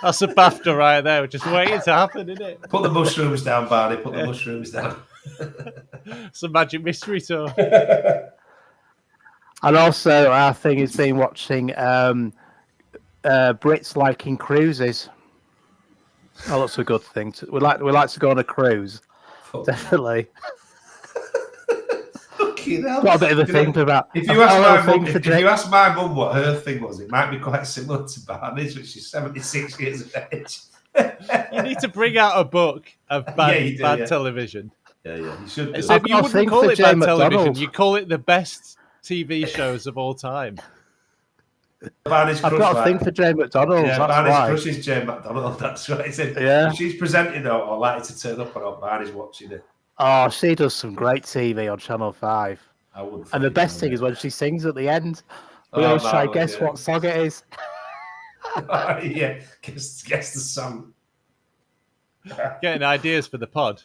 That's a BAFTA right there. We're just waiting to happen, isn't it? Put the mushrooms down, Barney. Put the mushrooms down. It's a magic mystery tour. And also, our thing has been watching Brits liking cruises. Oh, that's a good thing. We like to go on a cruise. Definitely. Got a bit of a thing about. If you ask my mum what her thing was, it might be quite similar to Barney's, which is 76 years of age. You need to bring out a book of bad television. Yeah, you should. Except you wouldn't call it bad television. You call it the best TV shows of all time. I've got a thing for Jane McDonald. Yeah, Barney's crush is Jane McDonald. That's right. If she's presenting or likely to turn up or not, Barney's watching it. Oh, she does some great TV on Channel 5. And the best thing is when she sings at the end. We always try to guess what song it is. Yeah, guess the song. Getting ideas for the pod.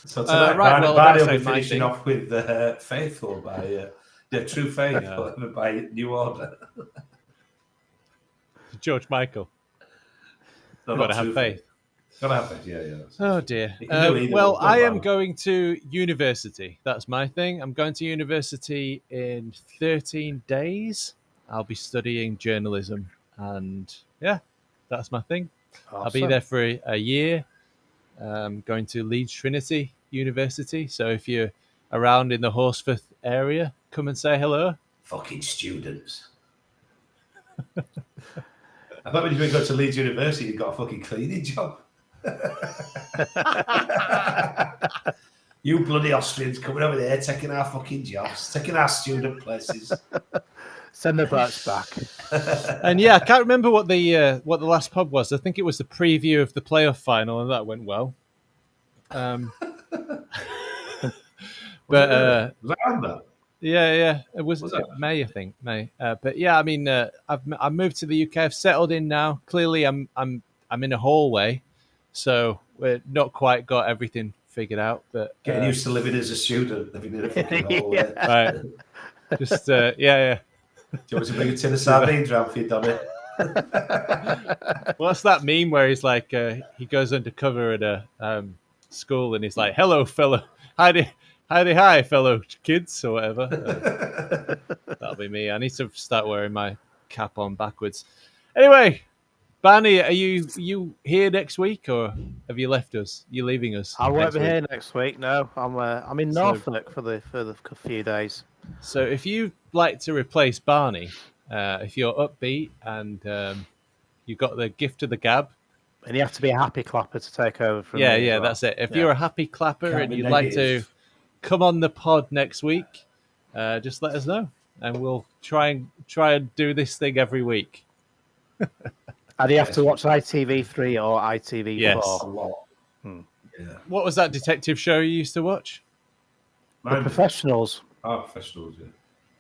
So tonight, Barney will be finishing off with Faithful by True Faith by New Order. George Michael. You've got to have faith. Gotta have it, yeah. Oh dear. Well, I am going to university. That's my thing. I'm going to university in 13 days. I'll be studying journalism, and that's my thing. Awesome. I'll be there for a year. Going to Leeds Trinity University. So if you're around in the Horsforth area, come and say hello. Fucking students. I thought when you go to Leeds University, you've got a fucking cleaning job. You bloody Austrians coming over there, taking our fucking jobs, taking our student places. Send the butts back. And I can't remember what the last pub was. I think it was the preview of the playoff final, and that went well. But was that on that? Yeah, it was May, I think May. But I mean, I've moved to the UK. I've settled in now. Clearly, I'm in a hallway, so we're not quite got everything figured out. But getting used to living as a student, living in a fucking hallway. Right. Just you want me to bring a tin of sardines round for you, Donny? What's that meme where he's like, he goes undercover at a school and he's like, "Hello, fellow, howdy, hi, fellow kids," or whatever. That'll be me. I need to start wearing my cap on backwards. Anyway, Barney, are you here next week, or have you left us? You leaving us? I won't be here next week. No, I'm in Norfolk for the few days. So if you'd like to replace Barney, if you're upbeat and you've got the gift of the gab, and you have to be a happy clapper to take over from me. Yeah, that's it. If you're a happy clapper and you'd like to come on the pod next week, just let us know, and we'll try and do this thing every week. And you have to watch ITV3 or ITV4. Yes. A lot. Yeah. What was that detective show you used to watch? The Professionals. Oh, Professionals, yeah.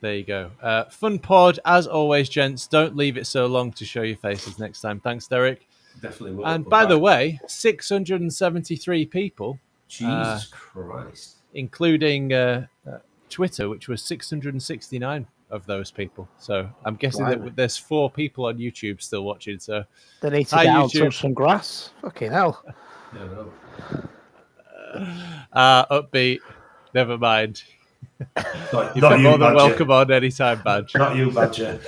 There you go. Fun pod, as always, gents. Don't leave it so long to show your faces next time. Thanks, Derek. Definitely will. And by the way, 673 people. Jesus Christ. Including Twitter, which was 669 of those people. So I'm guessing that there's 4 people on YouTube still watching. So they need to get out and touch some grass. Fucking hell. No. Upbeat. Never mind. Not You're you, more than Badger. welcome on anytime, Badge. Not you, Badger.